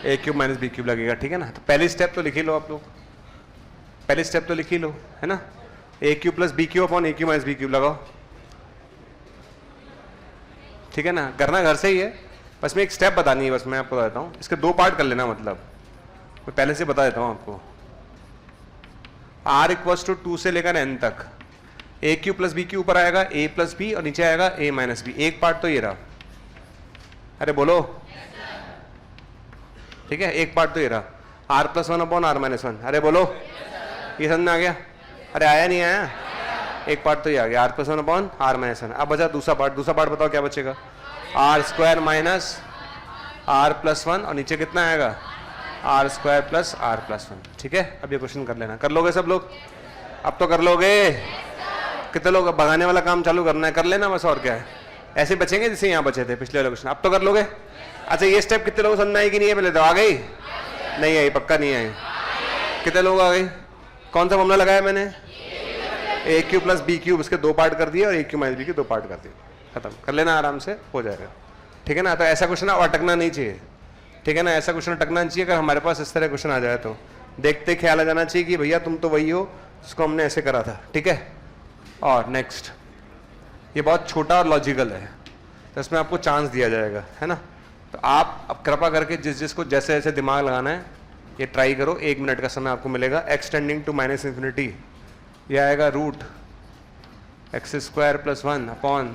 a cube minus b cube लगेगा, ठीक है ना। तो पहली स्टेप तो लिख ही लो आप लोग, पहली स्टेप तो लिख ही लो, है ना। a cube plus b cube upon a cube minus b cube लगाओ, ठीक है ना। करना घर से ही है, बस मैं एक स्टेप बतानी है, बस मैं आपको बताता हूँ। इसके 2 पार्ट कर लेना, मतलब मैं पहले से बता देता हूँ आपको। r इक्वल्स टू 2 से लेकर n तक a cube plus b cube ऊपर आएगा, a प्लस बी और नीचे आएगा a माइनस बी। एक पार्ट तो ये रहा, अरे बोलो, ठीक है। एक पार्ट तो ये रहा r plus 1 upon r minus 1, अरे बोलो, ये समझ में आ गया? अरे आया नहीं आया? एक पार्ट तो ये आ गया r plus one upon r minus one. अब बचा दूसरा पार्ट बताओ क्या बचेगा, r square minus r plus one और नीचे कितना आएगा r square plus r plus one. ठीक है, अब ये क्वेश्चन कर लेना, कर लोगे सब लोग, अब तो कर लोगे, कितने लोग भगाने वाला काम चालू करना है, कर लेना बस, और क्या है, ऐसे बचेंगे जैसे यहाँ बचे थे पिछले वाले क्वेश्चन, अब तो कर लोगे। अच्छा ये स्टेप कितने लोग समझ आई कि नहीं है, पहले तो आ गई, नहीं आई, पक्का नहीं आई, कितने लोग आ गई, कौन सा मामला लगाया मैंने, ए क्यू प्लस बी क्यूब, उसके दो पार्ट कर दिए और ए क्यू माइनस बी के दो पार्ट कर दिए, खत्म, कर लेना आराम से हो जाएगा। ठीक है ना, तो ऐसा क्वेश्चन अटकना नहीं चाहिए, ठीक है ना, ऐसा क्वेश्चन अटकना नहीं चाहिए। अगर हमारे पास इस तरह क्वेश्चन आ जाए तो देखते ख्याल आ जाना चाहिए कि भैया तुम तो वही हो जिसको हमने ऐसे करा था। ठीक है, और नेक्स्ट, ये बहुत छोटा और लॉजिकल है, तो इसमें आपको चांस दिया जाएगा, है ना, तो आप अब कृपा करके जिसको जैसे जैसे दिमाग लगाना है ये ट्राई करो। 1 मिनट का समय आपको मिलेगा। X tending to minus infinity, ये आएगा root x square plus one upon,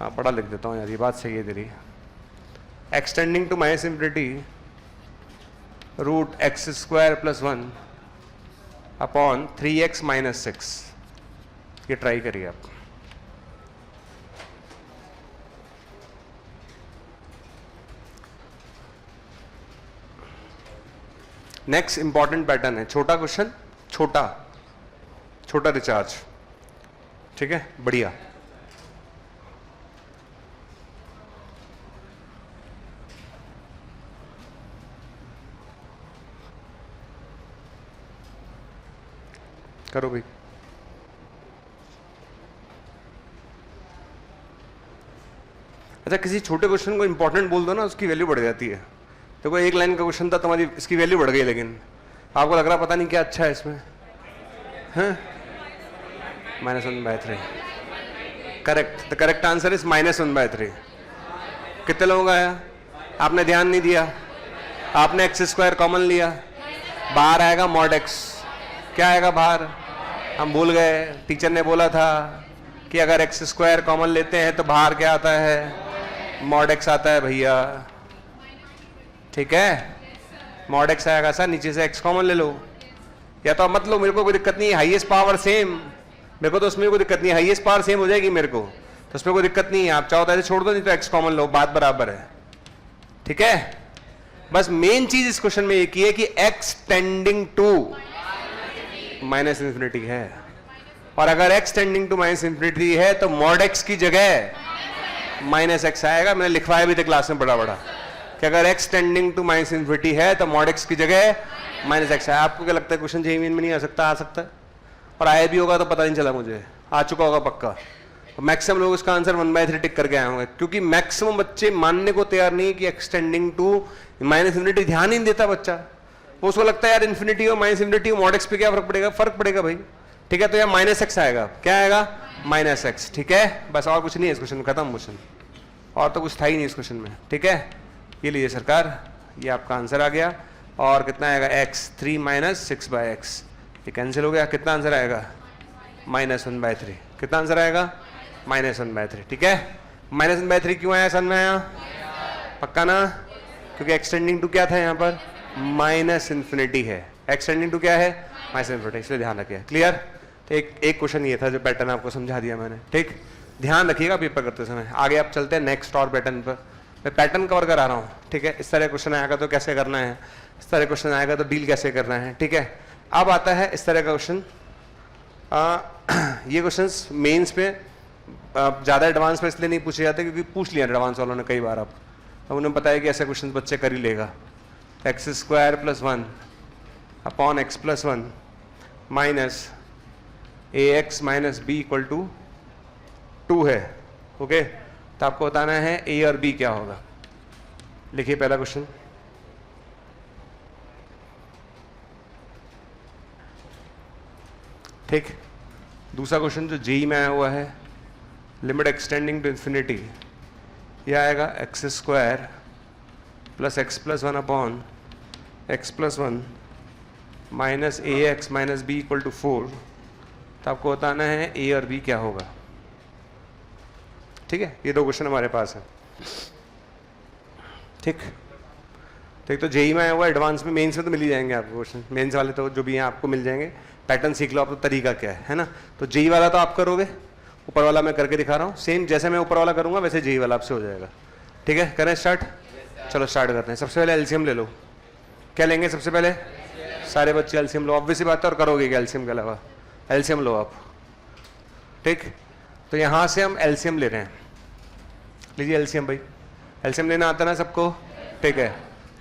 हाँ बड़ा लिख देता हूँ यार, ये बात सही है तेरी, x tending to minus infinity root x square plus one upon 3x minus 6। ये ट्राई करिए आप। नेक्स्ट इंपॉर्टेंट पैटर्न है, छोटा क्वेश्चन, छोटा रिचार्ज। ठीक है, बढ़िया, करो भाई। अच्छा किसी छोटे क्वेश्चन को इंपॉर्टेंट बोल दो ना, उसकी वैल्यू बढ़ जाती है। देखो एक लाइन का क्वेश्चन था, तुम्हारी इसकी वैल्यू बढ़ गई, लेकिन आपको लग रहा पता नहीं क्या अच्छा है इसमें, हैं, -1/3। Correct, the correct answer is -1/3। कितने लोगों का आया, आपने ध्यान नहीं दिया, आपने एक्स स्क्वायर कॉमन लिया, बाहर आएगा मॉड एक्स, क्या आएगा बाहर, हम भूल गए, टीचर ने बोला था कि अगर एक्स स्क्वायर कॉमन लेते हैं तो बाहर क्या आता है, मॉड एक्स आता है भैया। ठीक है, मॉड एक्स आएगा सर, नीचे से एक्स कॉमन ले लो, या तो मत लो, मेरे को कोई दिक्कत नहीं है, हाईएस्ट पावर सेम, मेरे को तो उसमें कोई दिक्कत नहीं है, हाईएस्ट पावर सेम हो जाएगी मेरे को, तो उसमें कोई दिक्कत नहीं है, आप चाहो तो ऐसे छोड़ दो, नहीं तो एक्स कॉमन लो, बात बराबर है। ठीक है, बस मेन चीज इस क्वेश्चन में एक ही है कि x tending to minus infinity है, और अगर x tending to minus infinity है तो मॉड एक्स की जगह माइनस एक्स आएगा। मैंने लिखवाया भी था क्लास में बड़ा बड़ा कि अगर x tending to minus infinity है तो मॉड एक्स की जगह माइनस एक्स है। आपको क्या लगता है क्वेश्चन जेईई में नहीं आ सकता? आ सकता है, और आया भी होगा तो पता नहीं चला, मुझे आ चुका होगा पक्का। मैक्सिमम लोग इसका आंसर 1/3 टिक करके आए होंगे, क्योंकि मैक्सिमम बच्चे मानने को तैयार नहीं है कि एक्सटेंडिंग टू माइनस इन्फिनिटी, ध्यान ही नहीं देता बच्चा, वो उसको लगता है यार इन्फिनिटी हो माइनस इन्फिनिटी हो मॉड एक्स पे क्या फर्क पड़ेगा, फर्क पड़ेगा भाई। ठीक है, तो यार माइनस एक्स आएगा, क्या आएगा, माइनस एक्स। ठीक है, बस और कुछ नहीं है इस क्वेश्चन, खत्म क्वेश्चन, और तो कुछ था ही नहीं इस क्वेश्चन में। ठीक है, ये लीजिए सरकार, ये आपका आंसर आ गया, और कितना आएगा x 3 माइनस 6/x, ये कैंसिल हो गया, कितना आंसर आएगा, -1/3। कितना आंसर आएगा, -1/3। ठीक है, -1/3 क्यों आया, सन में आया, पक्का ना, क्योंकि एक्सटेंडिंग टू क्या था यहाँ पर, माइनस इन्फिनिटी है, एक्सटेंडिंग टू क्या है, माइनस इन्फिनिटी, इसलिए ध्यान रखिए। क्लियर, तो एक क्वेश्चन ये था जो पैटर्न आपको समझा दिया मैंने। ठीक, ध्यान रखिएगा पेपर करते समय। आगे आप चलते हैं नेक्स्ट और पैटर्न पर, मैं पैटर्न कवर करा रहा हूँ। ठीक है, इस तरह क्वेश्चन आएगा तो कैसे करना है, इस तरह क्वेश्चन आएगा तो डील कैसे करना है। ठीक है, अब आता है इस तरह का क्वेश्चन, ये क्वेश्चंस मेंस में ज़्यादा एडवांस में इसलिए नहीं पूछे जाते क्योंकि पूछ लिया एडवांस वालों ने कई बार, अब उन्हें पता है कि ऐसे क्वेश्चन बच्चे कर ही लेगा। X square plus 1 upon x plus 1 minus a x minus b equal to 2 है। ओके, तो आपको बताना है ए और बी क्या होगा। लिखिए पहला क्वेश्चन, ठीक। दूसरा क्वेश्चन जो जेई में आया हुआ है, लिमिट एक्सटेंडिंग टू इन्फिनिटी, यह आएगा x square plus x plus 1 upon x plus 1 minus a x minus b equal to 4। तो आपको बताना है ए और बी क्या होगा। ठीक है, ये दो क्वेश्चन हमारे पास है। ठीक, तो एक तो जेई में आया हुआ, एडवांस में, मेंस में तो मिल ही जाएंगे आपको क्वेश्चन, मेंस वाले तो जो भी हैं आपको मिल जाएंगे, पैटर्न सीख लो आप, तो तरीका क्या है ना। तो जेई वाला तो आप करोगे, ऊपर वाला मैं करके दिखा रहा हूँ, सेम जैसे मैं ऊपर वाला करूँगा वैसे जेई वाला आपसे हो जाएगा। ठीक है, करें स्टार्ट? चलो स्टार्ट करते हैं। सबसे पहले एलसीएम ले लो। क्या लेंगे सबसे पहले? सारे बच्चे एलसीएम लो, ऑब्वियस सी बात है, और करोगे क्या एलसीएम के अलावा? एलसीएम लो आप। ठीक, तो यहाँ से हम एलसीएम ले रहे हैं। लीजिए एलसीएम भाई, एलसीएम लेना आता ना सबको? ठीक है,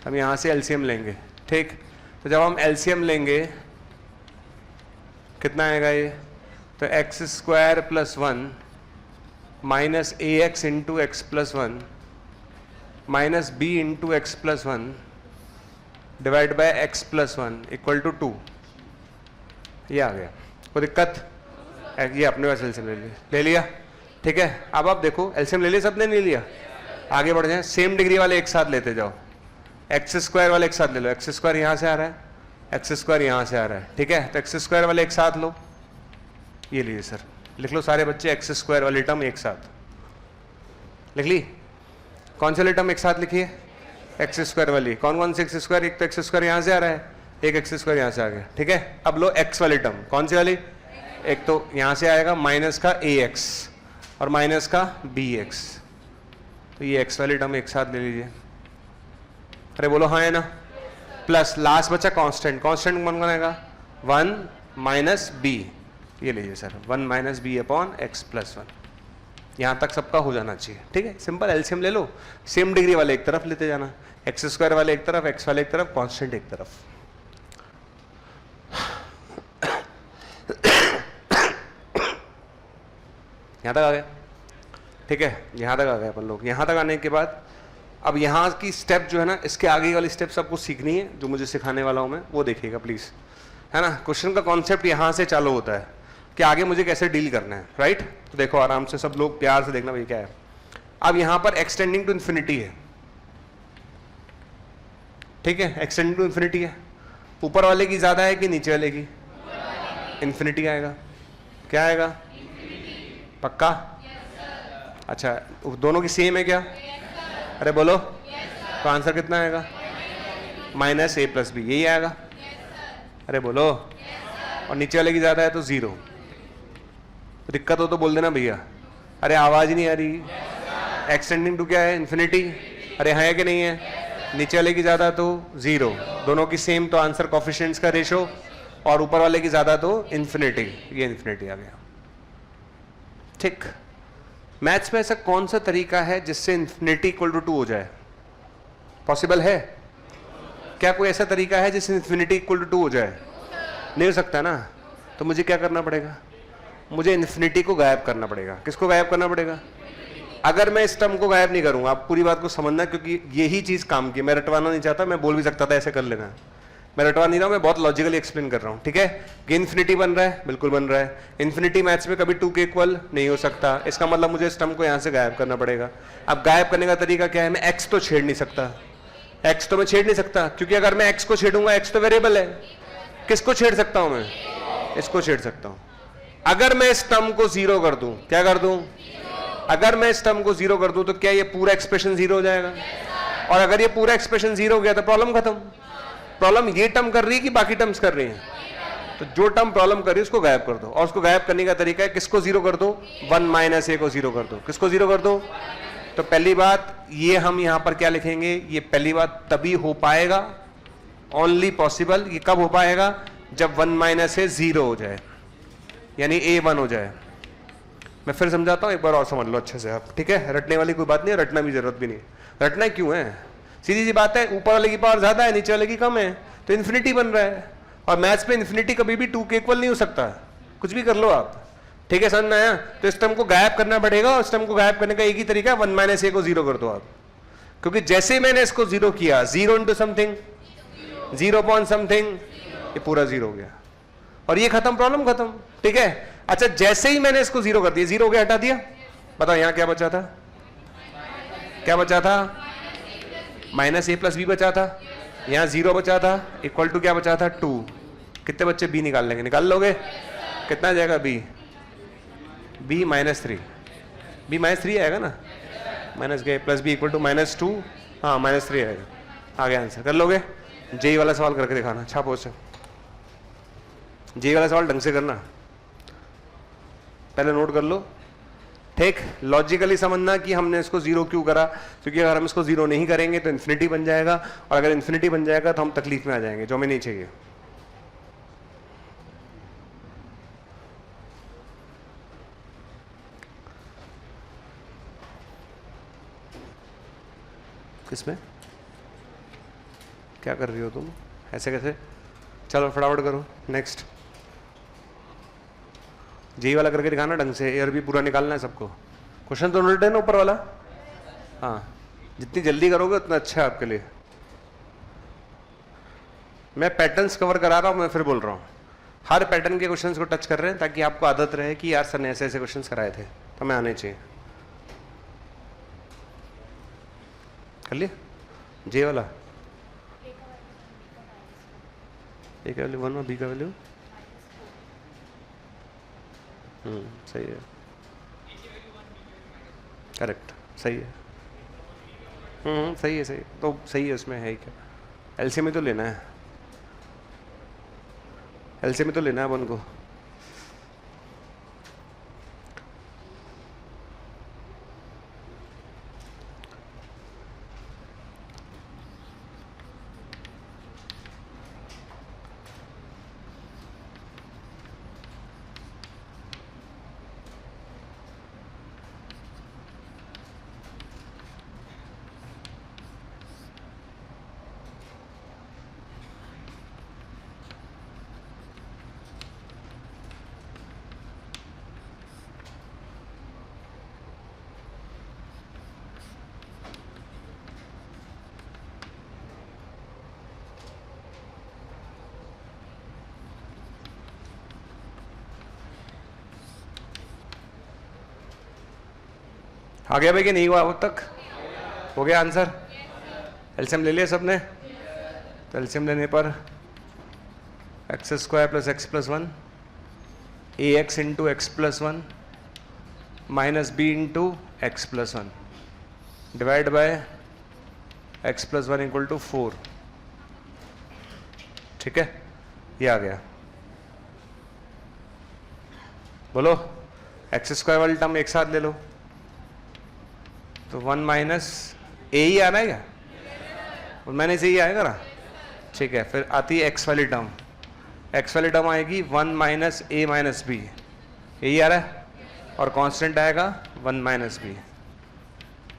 हम यहाँ से एलसीएम लेंगे। ठीक, तो जब हम एलसीएम लेंगे कितना आएगा ये? तो x square plus 1 minus a x into x plus 1 minus b into x plus 1 divide by x plus 1 equal to 2। ये आ गया, कोई दिक्कत? ये अपने पास एलसीएम ले लिया। ठीक है, अब आप देखो एलसीएम ले लिया सबने, नहीं लिया? आगे बढ़ जाए, सेम डिग्री वाले एक साथ लेते जाओ। एक्स स्क्वायर वाले एक साथ ले लो, एक्स स्क्वायर यहाँ से आ रहा है, एक्स स्क्वायर यहाँ से आ रहा है। ठीक है, तो एक्स स्क्वायर वाले एक साथ लो, ये लीजिए सर, लिख लो सारे बच्चे एक्स स्क्वायर वाली टर्म एक साथ लिख ली। कौन से वाली टर्म एक साथ लिखिए? एक्स स्क्वायर वाली। कौन कौन से एक्स स्क्वायर? एक तो एक्स स्क्वायर यहाँ से आ रहा है, एक एक्स स्क्वायर यहाँ से आ गया। ठीक है, अब लो एक्स वाली टर्म। कौन सी वाली? एक तो यहाँ से आएगा माइनस का ए एक्स और माइनस का बी एक्स, तो ये एक्स वाली टर्म एक साथ ले लीजिए। अरे बोलो हाँ है ना? प्लस लास्ट बचा कांस्टेंट, कांस्टेंट कौन कौन आएगा? 1 माइनस बी, ये लीजिए sir, 1 minus b upon x plus 1। यहाँ तक सबका हो जाना चाहिए। ठीक है, सिंपल एलसीएम ले लो, सेम डिग्री वाले एक तरफ लेते जाना, एक्स स्क्वायर वाले एक तरफ, एक्स वाले एक तरफ, कांस्टेंट एक तरफ। यहाँ तक आ गया? ठीक है, यहाँ तक आ गए अपन लोग। यहाँ तक आने के बाद अब यहाँ की स्टेप जो है ना, इसके आगे वाली स्टेप्स आपको सीखनी है, जो मुझे सिखाने वाला हूँ मैं, वो देखिएगा प्लीज़, है ना। क्वेश्चन का कॉन्सेप्ट यहाँ से चालू होता है कि आगे मुझे कैसे डील करना है, राइट। तो देखो आराम से सब लोग प्यार से देखना भाई क्या है। अब यहाँ पर एक्सटेंडिंग टू इन्फिनिटी है, ठीक है, एक्सटेंडिंग टू इन्फिनिटी है। ऊपर वाले की ज़्यादा है कि नीचे वाले की? इन्फिनिटी आएगा। क्या आएगा? पक्का? अच्छा, दोनों की सेम है क्या? अरे बोलो, तो आंसर कितना आएगा? माइनस ए प्लस बी, यही आएगा। अरे बोलो, और नीचे वाले की ज़्यादा है तो 0। दिक्कत हो तो बोल देना भैया। अरे आवाज़ ही नहीं आ रही। एक्सटेंडिंग टू क्या है? इन्फिनिटी। अरे है कि नहीं है? नीचे वाले की ज़्यादा तो 0, दोनों की सेम तो आंसर कोफिशिएंट्स का रेशो, और ऊपर वाले की ज़्यादा तो इन्फिनिटी, ये इन्फिनिटी आ गया। ठीक, मैथ्स में ऐसा कौन सा तरीका है जिससे इन्फिनिटी इक्वल टू 2 हो जाए? पॉसिबल है क्या? कोई ऐसा तरीका है जिससे इन्फिनिटी इक्वल टू 2 हो जाए? नहीं हो सकता ना। तो मुझे क्या करना पड़ेगा? मुझे इन्फिनिटी को गायब करना पड़ेगा। किसको गायब करना पड़ेगा? अगर मैं इस टर्म को गायब नहीं करूंगा, आप पूरी बात को समझना, क्योंकि यही चीज काम की। मैं रटवाना नहीं चाहता, मैं बोल भी सकता था ऐसे कर लेना, मैं रटवा नहीं रहा हूं, मैं बहुत लॉजिकली एक्सप्लेन कर रहा हूं। ठीक है, कि इन्फिनिटी बन रहा है, बिल्कुल बन रहा है। इन्फिनिटी मैथ्स में कभी 2 के इक्वल नहीं हो सकता, इसका मतलब मुझे इस टर्म को यहां से गायब करना पड़ेगा। अब गायब करने का तरीका क्या है? मैं एक्स तो छेड़ नहीं सकता, एक्स तो मैं छेड़ नहीं सकता, क्योंकि अगर मैं एक्स को छेड़ूंगा, एक्स तो वेरिएबल है। किसको छेड़ सकता हूं मैं? इसको छेड़ सकता हूं। अगर मैं इस टर्म को 0 कर दूं, क्या कर दूं? अगर मैं इस टर्म को 0 कर दूं तो क्या ये पूरा एक्सप्रेशन 0 हो जाएगा? और अगर ये पूरा एक्सप्रेशन 0 हो गया तो प्रॉब्लम खत्म। प्रॉब्लम ये टर्म कर रही है कि बाकी टर्म्स कर रही हैं? तो जो टर्म प्रॉब्लम कर रही है उसको गायब कर दो, और उसको गायब करने का तरीका है किसको 0 कर दो? 1 माइनस ए को 0 कर दो। किसको 0 कर दो? तो पहली बात ये हम यहां पर क्या लिखेंगे? ये पहली बात तभी हो पाएगा, ओनली पॉसिबल, ये कब हो पाएगा? जब 1 माइनस ए 0 हो जाए, यानी ए 1 हो जाए। मैं फिर समझाता हूं, एक बार और समझ लो अच्छे से आप। ठीक है, रटने वाली कोई बात नहीं है, रटना भी जरूरत भी नहीं। रटना क्यों है? सीधी सी बात है, ऊपर वाले की पावर ज्यादा है, नीचे वाले की कम है, तो इन्फिनिटी बन रहा है। और मैथ्स में इन्फिनिटी कभी भी 2 के इक्वल नहीं हो सकता, कुछ भी कर लो आप। ठीक है, समझ में आया? तो इस टर्म को गायब करना पड़ेगा, और इस टर्म को गायब करने का एक ही तरीका है, 1 माइनस ए को 0 कर दो आप। क्योंकि जैसे मैंने इसको 0 किया, 0 इंटू समथिंग, 0 अपॉन समथिंग, ये पूरा 0 हो गया, और ये खत्म, प्रॉब्लम खत्म। ठीक है, अच्छा जैसे ही मैंने इसको 0 कर दिया, 0 हो गया, हटा दिया, बताओ यहां क्या बचा था? क्या बचा था? माइनस ए प्लस बी बचा था। यहां 0 बचा था, इक्वल टू क्या बचा था? 2। कितने बच्चे बी निकाल लेंगे? निकाल लोगे? कितना आ जाएगा बी? बी -3, बी -3 आएगा ना, माइनस के प्लस बी इक्वल टू -2, हाँ -3 आएगा। आ गया आंसर। कर लोगे? जेई वाला सवाल करके दिखाना, छापो से। जेई वाला सवाल ढंग से करना, पहले नोट कर लो, ठीक। लॉजिकली समझना कि हमने इसको जीरो क्यों करा, क्योंकि अगर हम इसको जीरो नहीं करेंगे तो इन्फिनिटी बन जाएगा, और अगर इन्फिनिटी बन जाएगा तो हम तकलीफ में आ जाएंगे, जो हमें नहीं चाहिए। किसमें क्या कर रही हो तुम? ऐसे कैसे? चलो फटाफट करो। नेक्स्ट जेई वाला करके दिखाना ढंग से, एयर भी पूरा निकालना है सबको। क्वेश्चन तो नोट है ना ऊपर वाला? हाँ, जितनी जल्दी करोगे उतना अच्छा है आपके लिए। मैं पैटर्न्स कवर करा रहा हूँ, मैं फिर बोल रहा हूँ, हर पैटर्न के क्वेश्चंस को टच कर रहे हैं ताकि आपको आदत रहे कि यार सर ने ऐसे ऐसे क्वेश्चंस कराए थे तो हमें आने चाहिए। कर लिया जे वाला? ए का वैल्यू 1 और बी का वैल्यू सही है, करेक्ट, सही है। सही है, सही तो सही है। उसमें है क्या? एलसीएम में तो लेना है, एलसीएम में तो लेना है अपन को। आ गया भाई कि नहीं हुआ अब तक? हो गया आंसर? एलसीएम ले लिया सबने? तो एलसीएम लेने पर x square plus x plus 1 a x into x plus 1 minus b into x plus 1 divide by x plus 1 equal to 4। ठीक है, ये आ गया। बोलो, एक्स स्क्वायर वाली टर्म एक साथ ले लो तो 1 माइनस ए ही आना है क्या? 1 माइनस ए ही आएगा ना? ठीक है, फिर आती है एक्स वाली टर्म। एक्स वाली टर्म आएगी 1 माइनस ए माइनस बी, यही आ रहा है, और कांस्टेंट आएगा 1 माइनस बी।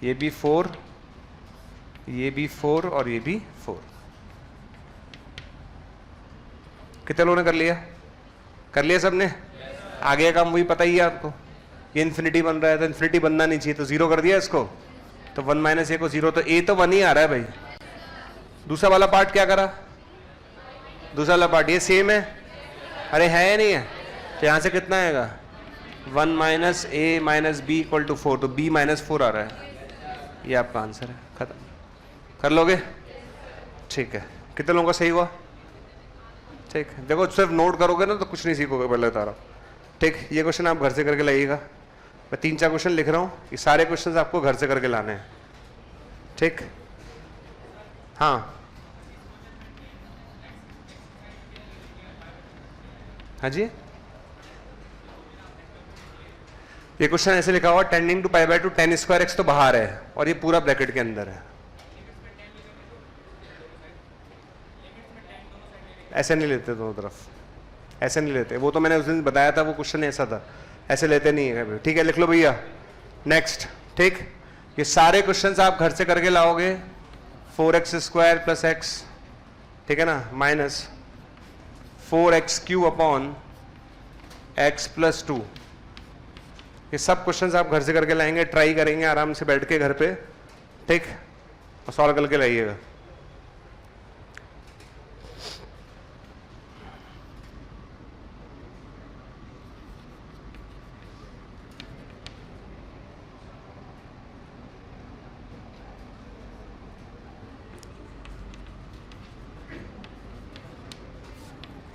ये भी 4, ये भी 4 और ये भी 4। कितने लोगों ने कर लिया? कर लिया सबने? आगे का काम वही पता ही है आपको। ये इन्फिनिटी बन रहा है तो इन्फिनिटी बनना नहीं चाहिए, तो जीरो कर दिया इसको, तो 1 माइनस ए को जीरो, तो ए तो 1 ही आ रहा है भाई। दूसरा वाला पार्ट क्या करा? दूसरा वाला पार्ट ये सेम है, अरे है या नहीं है? तो यहां से कितना आएगा? 1 minus a minus b equal to 4, तो बी माइनस 4 आ रहा है। ये आपका आंसर है, खत्म। कर लोगे? ठीक है, कितने लोगों का सही हुआ? ठीक, देखो सिर्फ नोट करोगे ना तो कुछ नहीं सीखोगे, पहले बता रहा हूं। ठीक, ये क्वेश्चन आप घर से करके लाइएगा। मैं 3-4 क्वेश्चन लिख रहा हूँ, ये सारे क्वेश्चंस आपको घर से करके लाने हैं। ठीक, हाँ हाँ जी, ये क्वेश्चन ऐसे लिखा हुआ tending to pi by 2 tan square x तो बाहर है और ये पूरा ब्रैकेट के अंदर है। ऐसे नहीं लेते दोनों तरफ, ऐसे नहीं लेते, वो तो मैंने उस दिन बताया था, वो क्वेश्चन ऐसा था, ऐसे लेते नहीं है। ठीक है, लिख लो भैया। नेक्स्ट, ठीक, ये सारे क्वेश्चंस आप घर से करके लाओगे। 4x स्क्वायर प्लस एक्स, ठीक है ना, minus 4x cube upon x plus 2। ये सब क्वेश्चंस आप घर से करके लाएंगे, ट्राई करेंगे आराम से बैठ के घर पे, ठीक, और सॉल्व करके लाइएगा।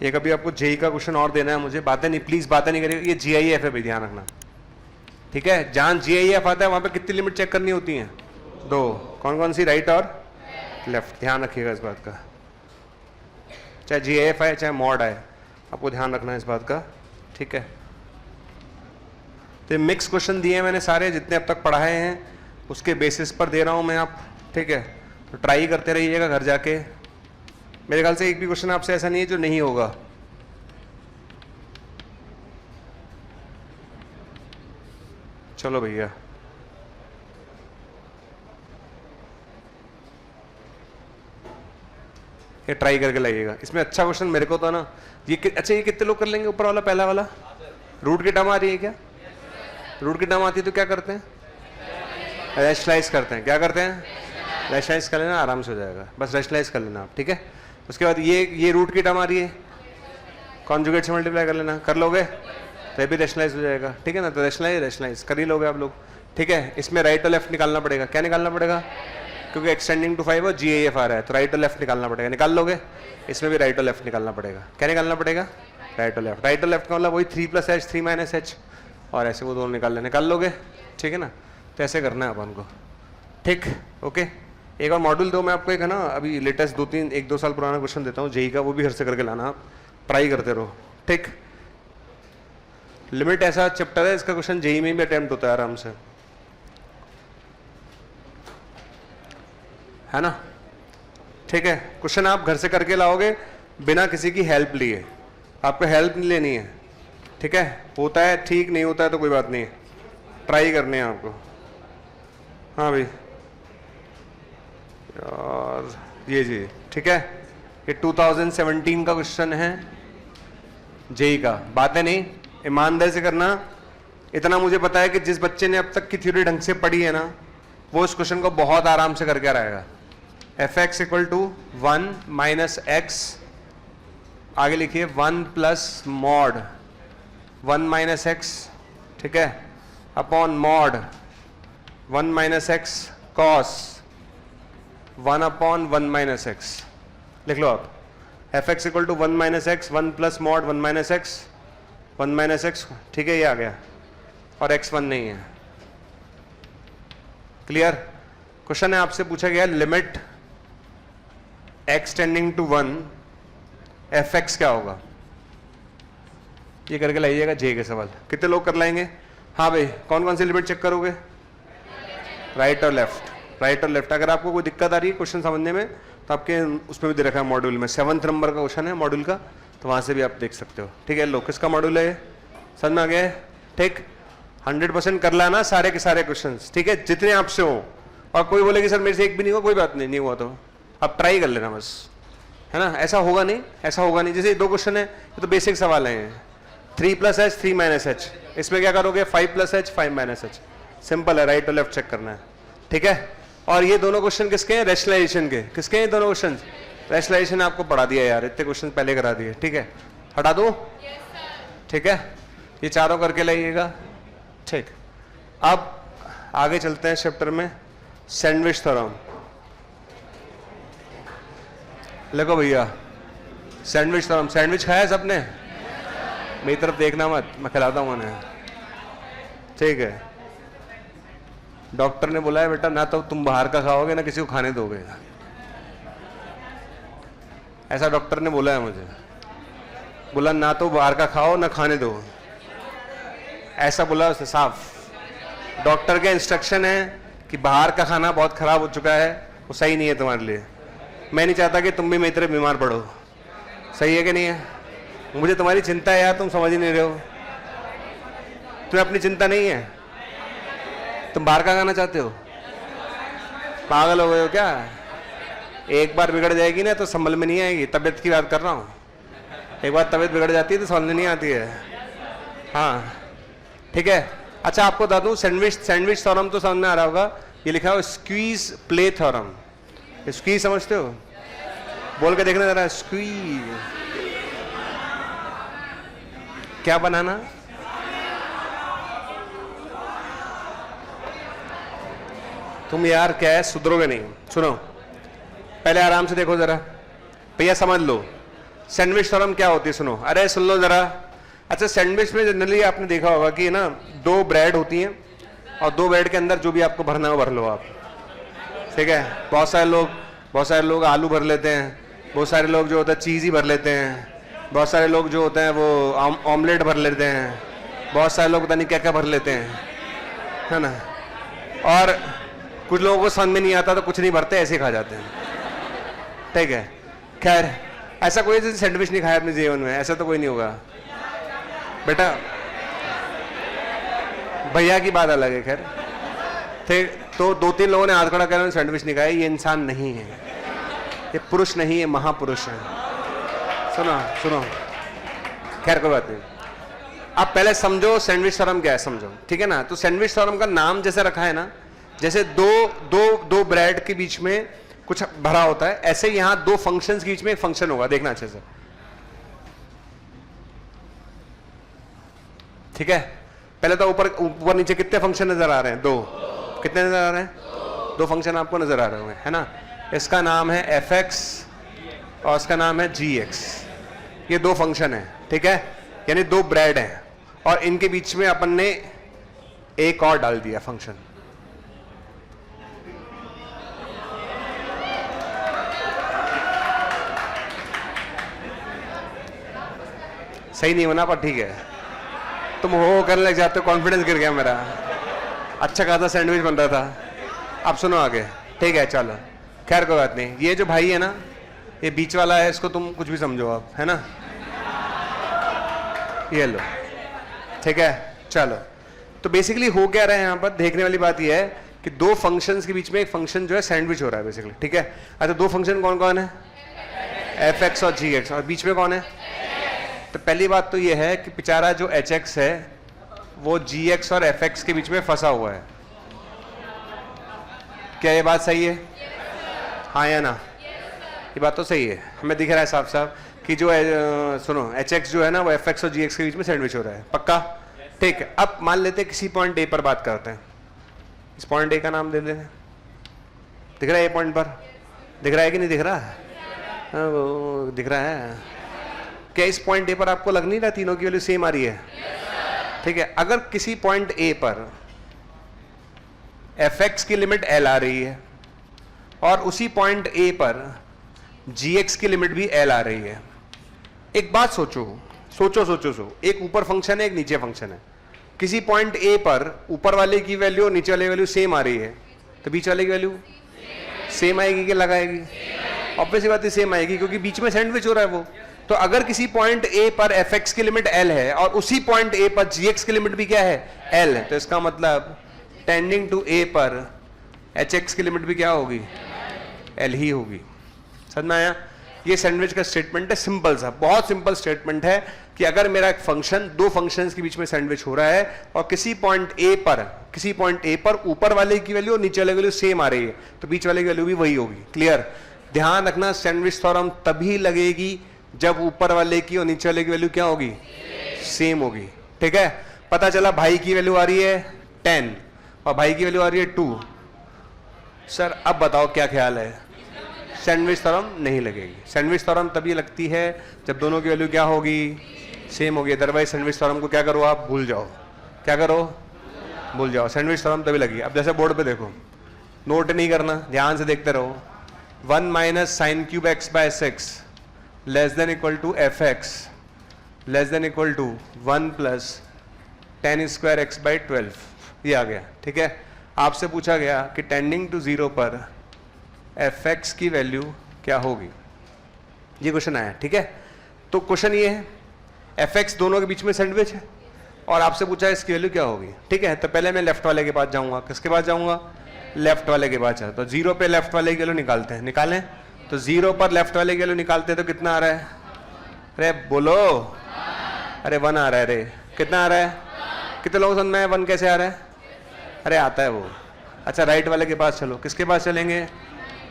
एक अभी आपको जेई का क्वेश्चन और देना है मुझे, बातें नहीं, प्लीज बातें नहीं करिए, ये जीआईएफ है भाई, ध्यान रखना। ठीक है, जहां जीआईएफ आता है वहां पे कितनी लिमिट चेक करनी होती है? 2। कौन कौन सी? राइट और लेफ्ट, ध्यान रखिएगा इस बात का, चाहे GAF आए चाहे मॉड आए, आपको ध्यान रखना है इस बात का, ठीक है। तो मिक्स क्वेश्चन दिए मैंने सारे, जितने अब तक पढ़ाए हैं उसके बेसिस पर दे रहा हूं मैं आप, ठीक है। तो ट्राई करते रहिएगा घर जाके, मेरे ख्याल से एक भी क्वेश्चन आपसे ऐसा नहीं है जो नहीं होगा। चलो भैया, ये ट्राई करके लाइएगा। इसमें अच्छा क्वेश्चन मेरे को तो ना ये अच्छा, ये कितने लोग कर लेंगे ऊपर वाला पहला वाला? रूट की टर्म आ रही है क्या? रूट की टर्म आती है तो क्या करते हैं? रैशनलाइज करते हैं। क्या करते हैं? रैशनलाइज कर लेना, आराम से हो जाएगा, बस रैशनलाइज कर लेना आप, ठीक है। उसके बाद ये रूट की टर्म आ रही है, कॉन्जुगेट से मल्टीप्लाई कर लेना, कर लोगे तो ये भी रैशनलाइज हो जाएगा, ठीक है ना। तो रैशनलाइज कर ही लोगे आप लोग, ठीक है। इसमें राइट और लेफ्ट निकालना पड़ेगा। क्या निकालना पड़ेगा? क्योंकि एक्सटेंडिंग टू 5 और GAF आ रहा है, तो राइट और लेफ्ट निकालना पड़ेगा। निकाल लोगे? इसमें भी राइट और लेफ्ट निकालना पड़ेगा। क्या निकालना पड़ेगा? राइट और लेफ्ट। राइट और लेफ्ट का मतलब वही 3 + h 3 - h, और ऐसे वो दोनों निकाल लोगे, ठीक है ना। तो ऐसे करना है अपन को, ठीक, ओके। एक और मॉड्यूल दो मैं आपको, एक है ना अभी लेटेस्ट 1-2 साल पुराना क्वेश्चन देता हूँ JEE का, वो भी घर से करके लाना, आप ट्राई करते रहो, ठीक। लिमिट ऐसा चैप्टर है, इसका क्वेश्चन JEE में भी अटेम्प्ट होता है आराम से, है ना, ठीक है। क्वेश्चन आप घर से करके लाओगे बिना किसी की हेल्प लिए, आपको हेल्प नहीं लेनी है, ठीक है। होता है ठीक, नहीं होता है तो कोई बात नहीं है, ट्राई करने हैं आपको। हाँ भाई, और ये जी, ठीक है। ये 2017 का क्वेश्चन है JEE का, बातें नहीं, ईमानदारी से करना। इतना मुझे पता है कि जिस बच्चे ने अब तक की थ्योरी ढंग से पढ़ी है ना, वो इस क्वेश्चन को बहुत आराम से करके आएगा। fx = 1 - x, आगे लिखिए 1 + mod 1 - x, ठीक है, upon mod 1 - x cos 1/1 - x, लिख लो आप। fx = 1 - x, 1 + mod 1 - x 1 - x, ठीक है, ये आ गया, और x 1 नहीं है, क्लियर। क्वेश्चन है आपसे पूछा गया limit x tending to 1 fx क्या होगा, ये करके लाइएगा JEE के सवाल। कितने लोग कर लाएंगे? हाँ भाई, कौन कौन सी लिमिट चेक करोगे? राइट और लेफ्ट, राइट और लेफ्ट। अगर आपको कोई दिक्कत आ रही है क्वेश्चन समझने में तो आपके उसमें भी दे रखा है मॉड्यूल में, 7th नंबर का क्वेश्चन है मॉड्यूल का, तो वहां से भी आप देख सकते हो, ठीक है। लो, किसका मॉड्यूल है? समझ में आ गया? ठीक, 100% कर लाना सारे के सारे क्वेश्चन, ठीक है, जितने आपसे हो। और कोई बोले कि सर मेरे से एक भी नहीं हुआ, कोई बात नहीं, नहीं हुआ तो आप ट्राई कर लेना बस, है ना। ऐसा होगा नहीं, ऐसा होगा नहीं। जैसे 2 क्वेश्चन है, ये तो बेसिक सवाल है। 3 + h 3 - h, इसमें क्या करोगे? 5 + h 5 - h, सिंपल है, राइट और लेफ्ट चेक करना है, ठीक है। और ये दोनों क्वेश्चन किसके हैं? रैशनलाइजेशन के। किसके हैं दोनों क्वेश्चन? रैशनलाइजेशन आपको पढ़ा दिया यार, इतने क्वेश्चन पहले करा दिए, ठीक है। हटा दो, ठीक है, ये चारों करके लाइएगा, ठीक। अब आगे चलते हैं चैप्टर में, सैंडविच थ्योरम। देखो भैया, सैंडविच थ्योरम, सैंडविच खाया है सबने? मेरी तरफ देखना मत, मैं खिलाता हूँ उन्हें, ठीक है। डॉक्टर ने बोला है बेटा, ना तो तुम बाहर का खाओगे ना किसी को खाने दोगे, ऐसा डॉक्टर ने बोला है मुझे। बोला ना तो बाहर का खाओ ना खाने दो, ऐसा बोला उसने साफ। डॉक्टर के इंस्ट्रक्शन है कि बाहर का खाना बहुत खराब हो चुका है, वो सही नहीं है तुम्हारे लिए। मैं नहीं चाहता कि तुम भी मेरी तरह बीमार पड़ो, सही है कि नहीं है? मुझे तुम्हारी चिंता है यार, तुम समझ ही नहीं रहे हो। तुम्हें अपनी चिंता नहीं है, तुम बाहर का खाना चाहते हो, पागल हो गए हो क्या? एक बार बिगड़ जाएगी ना तो संभल में नहीं आएगी। तबीयत की बात कर रहा हूँ, एक बार तबीयत बिगड़ जाती है तो समझ में नहीं आती है, हाँ, ठीक है। अच्छा, आपको बता दूं, सैंडविच थ्योरम तो समझ में आ रहा होगा। ये लिखा हो स्क्वीज प्ले थ्योरम। स्क्वीज समझते हो? बोल के देखना जरा, स्क्वीज क्या बनाना? तुम यार क्या है, सुधरोगे नहीं। सुनो, पहले आराम से देखो जरा, भैया समझ लो सैंडविच थ्योरम क्या होती है। सुनो, अरे सुन लो जरा। अच्छा, सैंडविच में जनरली आपने देखा होगा कि ना 2 ब्रेड होती हैं, और 2 ब्रेड के अंदर जो भी आपको भरना हो भर लो आप, ठीक है। बहुत सारे लोग बहुत सारे लोग आलू भर लेते हैं, बहुत सारे लोग जो होता है चीज़ ही भर लेते हैं, बहुत सारे लोग जो होते हैं वो ऑमलेट भर लेते हैं, बहुत सारे लोग पता नहीं क्या क्या भर लेते हैं, है ना। और कुछ लोगों को समझ में नहीं आता तो कुछ नहीं भरते, ऐसे खा जाते हैं, ठीक है। खैर, ऐसा कोई सैंडविच नहीं खाया अपने जीवन में, ऐसा तो कोई नहीं होगा बेटा, भैया की बात अलग है। खैर ठीक, तो 2-3 लोगों ने हाथ खड़ा कर सैंडविच नहीं खाया, ये इंसान नहीं है, ये पुरुष नहीं है, महापुरुष है। सुनो सुनो, खैर कोई बात नहीं। अब पहले समझो सैंडविच थ्योरम क्या है, समझो, ठीक है ना। तो सैंडविच थ्योरम का नाम जैसे रखा है ना, जैसे दो ब्रेड के बीच में कुछ भरा होता है, ऐसे यहां दो फंक्शंस के बीच में एक फंक्शन होगा, देखना अच्छे से, ठीक है। पहले तो ऊपर नीचे कितने फंक्शन नजर आ रहे हैं? 2। कितने नजर आ रहे हैं? 2 फंक्शन आपको नजर आ रहे होंगे, है ना। इसका नाम है fx और इसका नाम है gx, ये 2 फंक्शन है, ठीक है, यानी 2 ब्रेड हैं और इनके बीच में अपन ने एक और डाल दिया फंक्शन। सही नहीं होना पर ठीक है, तुम हो करने लग जाते हो, कॉन्फिडेंस गिर गया मेरा, अच्छा खासा सैंडविच बन रहा था। अब सुनो आगे, ठीक है, चलो खैर कोई बात नहीं। ये जो भाई है ना, ये बीच वाला है, इसको तुम कुछ भी समझो आप, है ना, ये लो, ठीक है। चलो, तो बेसिकली हो क्या रहा है यहाँ पर, देखने वाली बात ये है कि 2 फंक्शंस के बीच में एक फंक्शन जो है सैंडविच हो रहा है बेसिकली, ठीक है। अच्छा, 2 फंक्शन कौन कौन है? fx और gx, और बीच में कौन है? तो पहली बात तो ये है कि बेचारा जो hx है वो gx और fx के बीच में फंसा हुआ है। क्या ये बात सही है? हाँ या ना? ये बात तो सही है, हमें दिख रहा है साफ साफ कि जो सुनो hx जो है ना वो fx और gx के बीच में सैंडविच हो रहा है, पक्का? ठीक है। अब मान लेते हैं किसी पॉइंट ए पर बात करते हैं, इस पॉइंट ए का नाम दे देते हैं, दिख रहा है? ए पॉइंट पर दिख रहा है कि नहीं दिख रहा? हाँ, वो दिख रहा है। क्या इस पॉइंट ए पर आपको लग नहीं रहा तीनों की वैल्यू सेम आ रही है? ठीक है। अगर किसी पॉइंट ए पर fx की लिमिट l आ रही है और उसी पॉइंट ए पर gx की लिमिट भी l आ रही है, एक बात सोचो, एक ऊपर फंक्शन है, एक नीचे फंक्शन है। किसी पॉइंट ए पर ऊपर वाले की वैल्यू और नीचे वाले की वैल्यू सेम आ रही है, तो बीच वाले की वैल्यू सेम आएगी कि लगाएगी? ऑब्वियस बात है सेम आएगी, क्योंकि बीच में सैंडविच हो रहा है वो। तो अगर किसी पॉइंट ए पर fx की लिमिट l है और उसी पॉइंट ए पर gx की लिमिट भी क्या है? l है, तो इसका मतलब टेंडिंग टू a पर hx की लिमिट भी क्या होगी? l ही होगी। समझ में आया? ये सैंडविच का स्टेटमेंट है, सिंपल सा, बहुत सिंपल स्टेटमेंट है कि अगर मेरा एक फंक्शन 2 फंक्शंस के बीच में सैंडविच हो रहा है और किसी पॉइंट ए पर ऊपर वाले की वैल्यू और नीचे वाले की वैल्यू सेम आ रही है, तो बीच वाले की वैल्यू भी वही होगी। क्लियर? ध्यान रखना, सैंडविच थ्योरम तभी लगेगी जब ऊपर वाले की और नीचे वाले की वैल्यू क्या होगी? सेम होगी। ठीक है। पता चला भाई की वैल्यू आ रही है 10 और भाई की वैल्यू आ रही है 2। सर अब बताओ क्या ख्याल है? सैंडविच थ्योरम नहीं लगेगी। सैंडविच थ्योरम तभी लगती है जब दोनों की वैल्यू क्या होगी? सेम होगी। अदरवाइज सैंडविच थ्योरम को क्या करो आप? भूल जाओ। क्या करो? भूल जाओ। सैंडविच थ्योरम तभी लगी। अब जैसे बोर्ड पे देखो, नोट नहीं करना, ध्यान से देखते रहो। 1 minus sine cube x by 6 less than equal to f x less than equal to 1 plus tan square x by 12, ये आ गया। ठीक है। आपसे पूछा गया कि टेंडिंग टू 0 पर एफ एक्स की वैल्यू क्या होगी, ये क्वेश्चन आया। ठीक है। तो क्वेश्चन ये है, एफ एक्स दोनों के बीच में सैंडविच है और आपसे पूछा है इसकी वैल्यू क्या होगी। ठीक है। तो पहले मैं लेफ्ट वाले के पास जाऊंगा। किसके पास जाऊंगा? लेफ्ट वाले के पास। तो 0 पे लेफ्ट वाले की वैल्यू निकालते हैं। निकालें। तो 0 पर लेफ्ट वाले की वैल्यू निकालते हैं तो कितना आ रहा है? अरे बोलो। अरे 1 आ रहा है। अरे कितना आ रहा है? कितने लोगों समझ में 1 कैसे आ रहा है? अरे आता है वो। अच्छा राइट वाले के पास चलो। किसके पास चलेंगे?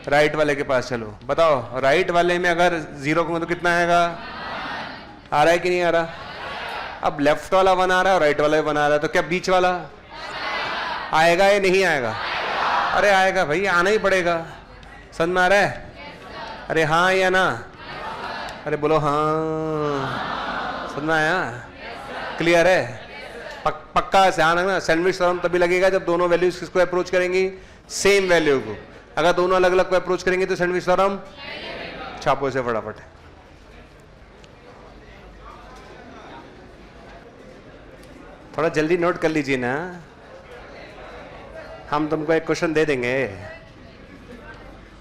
राइट वाले के पास चलो। बताओ राइट वाले में अगर 0 को तो कितना आएगा? आ रहा है कि नहीं आ रहा? अब लेफ्ट वाला 1 आ रहा है और राइट वाला 1 आ रहा है, तो क्या बीच वाला आएगा या नहीं आएगा? अरे आएगा भाई, आना ही पड़ेगा। समझ में आ रहा है? अरे हाँ या ना? अरे बोलो हाँ। समझ में आया? क्लियर है? पक्का ध्यान रखना, सैंडविच थ्योरम तभी लगेगा जब दोनों वैल्यूज किसको अप्रोच करेंगी? सेम वैल्यू को। अगर दोनों अलग अलग अप्रोच करेंगे तो सैंडविच थ्योरम छापो इसे फटाफट। थोड़ा जल्दी नोट कर लीजिए ना, हम तुमको एक क्वेश्चन दे देंगे।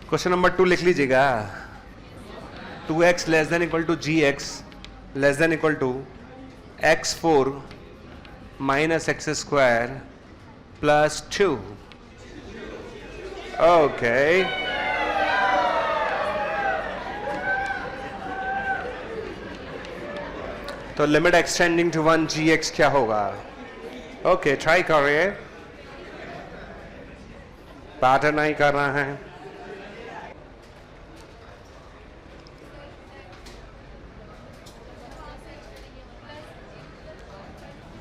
क्वेश्चन नंबर 2 लिख लीजिएगा। 2x less than equal to gx less than equal to x4 minus x square plus 2। Okay, तो लिमिट एक्सटेंडिंग टू 1 gx क्या होगा? ओके, ट्राई करिए, पैटर्न नहीं कर रहा है।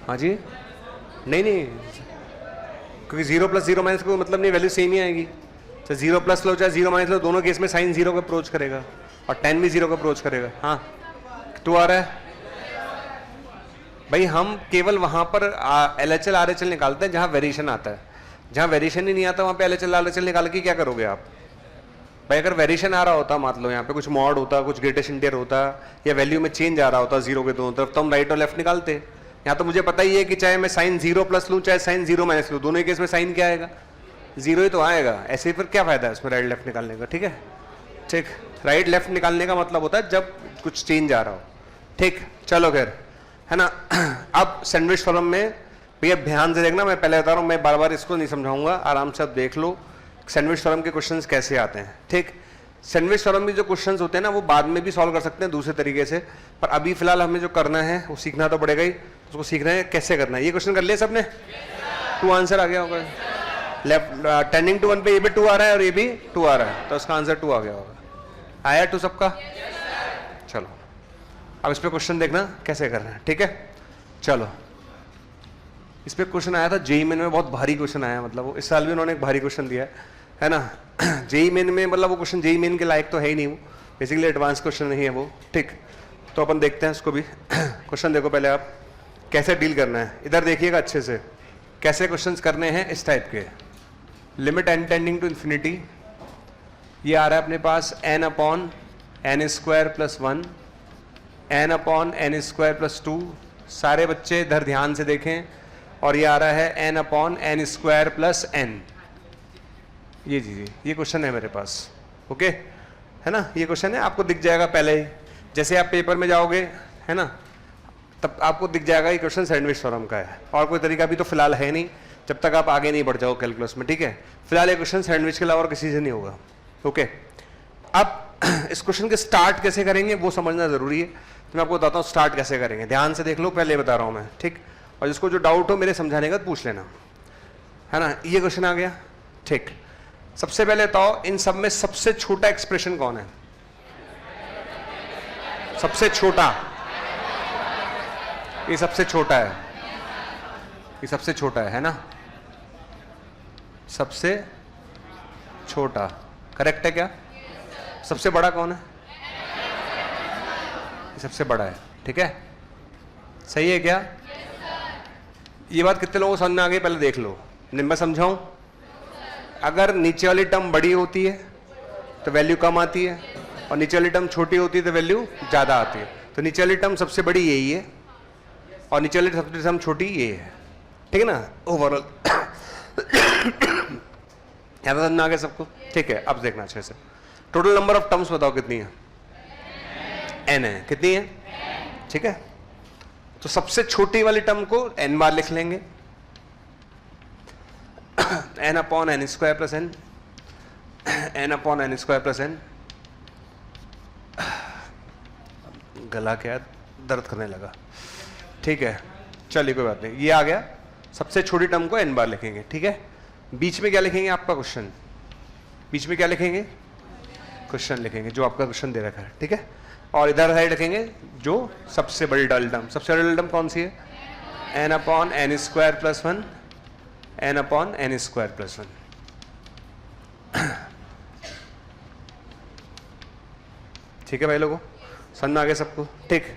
हाँ जी, नहीं क्योंकि 0 प्लस 0 माइनस को मतलब नहीं, वैल्यू सेम ही आएगी। तो 0 प्लस लो चाहे 0 माइनस लो, दोनों केस में साइन 0 को अप्रोच करेगा और tan भी 0 को अप्रोच करेगा। हाँ, 2 आ रहा है भाई। हम केवल वहां पर LHL RHL निकालते हैं जहां वेरिएशन आता है। जहां वेरिएशन ही नहीं आता वहां पे LHL RHL निकाल के क्या करोगे आप भाई? अगर वेरिएशन आ रहा होता, मान लो यहाँ पे कुछ मॉड होता, कुछ ग्रेटेस्ट इंटीरियर होता, या वैल्यू में चेंज आ रहा होता 0 के दोनों तरफ, तो हम राइट और लेफ्ट निकालते। यहाँ तो मुझे पता ही है कि चाहे मैं साइन 0 प्लस लूँ चाहे साइन 0 माइनस लूँ, दोनों ही केस में साइन क्या आएगा? 0 ही तो आएगा। ऐसे ही फिर क्या फायदा है उसमें राइट लेफ्ट निकालने का? ठीक है, ठीक। राइट लेफ्ट निकालने का मतलब होता है जब कुछ चेंज आ रहा हो। ठीक, चलो खैर, है ना। अब सैंडविच थ्योरम में भैया ध्यान से देखना, मैं पहले बता रहा हूँ, मैं बार बार इसको नहीं समझाऊंगा, आराम से आप देख लो सैंडविच थ्योरम के क्वेश्चंस कैसे आते हैं। ठीक, सैंडविच थ्योरम में जो क्वेश्चंस होते हैं ना, वो बाद में भी सॉल्व कर सकते हैं दूसरे तरीके से, पर अभी फिलहाल हमें जो करना है वो सीखना तो पड़ेगा ही। उसको सीखना है कैसे करना है। ये क्वेश्चन कर लिया सबने? 2 आंसर आ गया होगा। लेफ्ट टेंडिंग टू 1 पे ये भी 2 आ रहा है और ये भी 2 आ रहा है, तो उसका आंसर 2 आ गया होगा। आया 2 सबका? चलो, अब इस पे क्वेश्चन देखना कैसे करना है। ठीक है, चलो। इस पे क्वेश्चन आया था जेईई मेन में, बहुत भारी क्वेश्चन आया, मतलब वो इस साल भी उन्होंने एक भारी क्वेश्चन दिया है ना। जेईई मेन में, मतलब वो क्वेश्चन जेईई मेन के लायक तो है ही नहीं, वो बेसिकली एडवांस क्वेश्चन नहीं है वो। ठीक, तो अपन देखते हैं उसको भी। क्वेश्चन देखो पहले आप, कैसे डील करना है। इधर देखिएगा अच्छे से कैसे क्वेश्चंस करने हैं इस टाइप के। Limit n tending to infinity, ये आ रहा है अपने पास n upon n square plus 1, n upon n square plus 2। सारे बच्चे इधर ध्यान से देखें, और ये आ रहा है n upon n square plus n। ये जी ये क्वेश्चन है मेरे पास। ओके, है ना, ये क्वेश्चन है, आपको दिख जाएगा पहले ही, जैसे आप पेपर में जाओगे, है ना, तब आपको दिख जाएगा ये क्वेश्चन सैंडविच थ्योरम का है। और कोई तरीका भी तो फिलहाल है नहीं, जब तक आप आगे नहीं बढ़ जाओ कैलकुलस में। ठीक है, फिलहाल ये क्वेश्चन सैंडविच के अलावा और किसी से नहीं होगा। ओके, अब इस क्वेश्चन के स्टार्ट कैसे करेंगे वो समझना जरूरी है, तो मैं आपको बताता हूँ स्टार्ट कैसे करेंगे। ध्यान से देख लो, पहले बता रहा हूँ मैं। ठीक, और जिसको जो डाउट हो मेरे समझाने का पूछ लेना, है ना। ये क्वेश्चन आ गया। ठीक, सबसे पहले बताओ इन सब में सबसे छोटा एक्सप्रेशन कौन है? सबसे छोटा, ये सबसे छोटा है, ये सबसे छोटा है ना, सबसे छोटा। करेक्ट है क्या? सबसे बड़ा कौन है? ये सबसे बड़ा है। ठीक है, सही है क्या? ये बात कितने लोगों को समझ में आ गई? पहले देख लो, मैं समझाऊं। अगर नीचे वाली टर्म बड़ी होती है तो वैल्यू कम आती है, और नीचे वाली टर्म छोटी होती है तो वैल्यू ज्यादा आती है। तो नीचे वाली टर्म सबसे बड़ी यही है, और नीचे वाली सबसे टर्म छोटी ये है। ठीक है ना, ओवरऑल ज़्यादा समझ में आ गया सबको? ठीक है, अब देखना अच्छे से। टोटल नंबर ऑफ टर्म्स बताओ कितनी है? n है। कितनी है? ठीक है, तो सबसे छोटी वाली टर्म को n बार लिख लेंगे, n upon n square plus n, n upon n square plus n। गला क्या दर्द करने लगा। ठीक है, चलिए कोई बात नहीं, ये आ गया। सबसे छोटी टर्म को n बार लिखेंगे। ठीक है, बीच में क्या लिखेंगे? आपका क्वेश्चन, बीच में क्या लिखेंगे? क्वेश्चन लिखेंगे जो आपका क्वेश्चन दे रखा है। ठीक है, और इधर साइड लिखेंगे जो सबसे बड़ी डल टर्म। सबसे बड़ी डल टर्म कौन सी है? n upon n square plus 1, n upon n square plus 1। ठीक है भाई लोगों, समझ में आ गया सबको? ठीक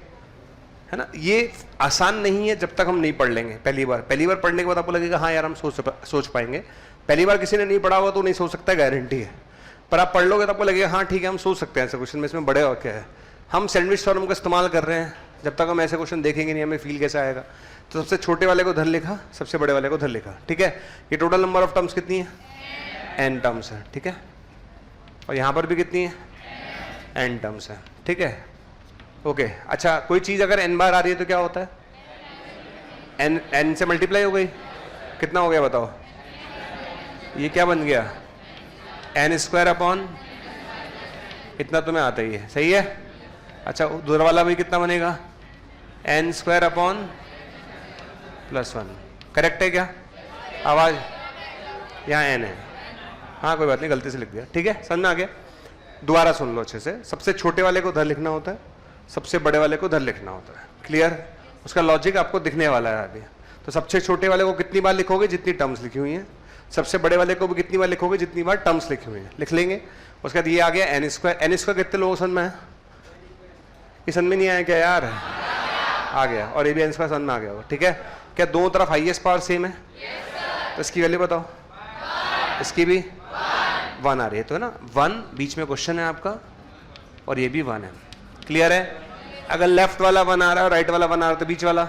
है ना। ये आसान नहीं है जब तक हम नहीं पढ़ लेंगे पहली बार। पहली बार पढ़ने के बाद आपको लगेगा हाँ यार हम सोच पाएंगे। पहली बार किसी ने नहीं पढ़ा हुआ तो नहीं सोच सकता, गारंटी है। पर आप पढ़ लोगे तो आपको लगेगा हाँ ठीक है, हम सोच सकते हैं ऐसे क्वेश्चन में, इसमें बड़े वाक्य है। हम सैंडविच थ्योरम का इस्तेमाल कर रहे हैं, जब तक हम ऐसे क्वेश्चन देखेंगे नहीं हमें फील कैसा आएगा। तो सबसे छोटे वाले को धर लिखा, सबसे बड़े वाले को धर लिखा, ठीक है। ये टोटल नंबर ऑफ टर्म्स कितनी है? n टर्म्स है, ठीक है। और यहाँ पर भी कितनी है? n टर्म्स है, ठीक है। ओके अच्छा, कोई चीज़ अगर n बार आ रही है तो क्या होता है? n से मल्टीप्लाई हो गई, कितना हो गया बताओ? ये क्या बन गया? n स्क्वायर अपॉन, इतना तुम्हें आता ही है, सही है। अच्छा दूसरा वाला भी कितना बनेगा? n स्क्वायर अपॉन +1, करेक्ट है क्या? आवाज यहाँ n है, हाँ कोई बात नहीं, गलती से लिख दिया, ठीक है, समझ में आ गया। दोबारा सुन लो अच्छे से, सबसे छोटे वाले को धर लिखना होता है, सबसे बड़े वाले को धर लिखना होता है, क्लियर। उसका लॉजिक आपको दिखने वाला है अभी। तो सबसे छोटे वाले को कितनी बार लिखोगे? जितनी टर्म्स लिखी हुई हैं। सबसे बड़े वाले को भी कितनी बार लिखोगे? जितनी बार टर्म्स लिखी हुई हैं, लिख लेंगे। उसके बाद ये आ गया n स्क्वायर। n स्क्वायर कितने लोगों समझ में है? ये समझ में नहीं आया क्या यार? आ गया। और ये भी n स्क्वायर समझ में आ गया होगा, ठीक है। क्या दोनों तरफ हाईएस्ट पावर सेम है? तो इसकी वैल्यू बताओ। इसकी भी 1 आ रही है, तो है ना 1, बीच में क्वेश्चन है आपका, और ये भी 1 है, क्लियर है। अगर लेफ्ट वाला 1 आ रहा है और राइट वाला 1 आ रहा है तो बीच वाला,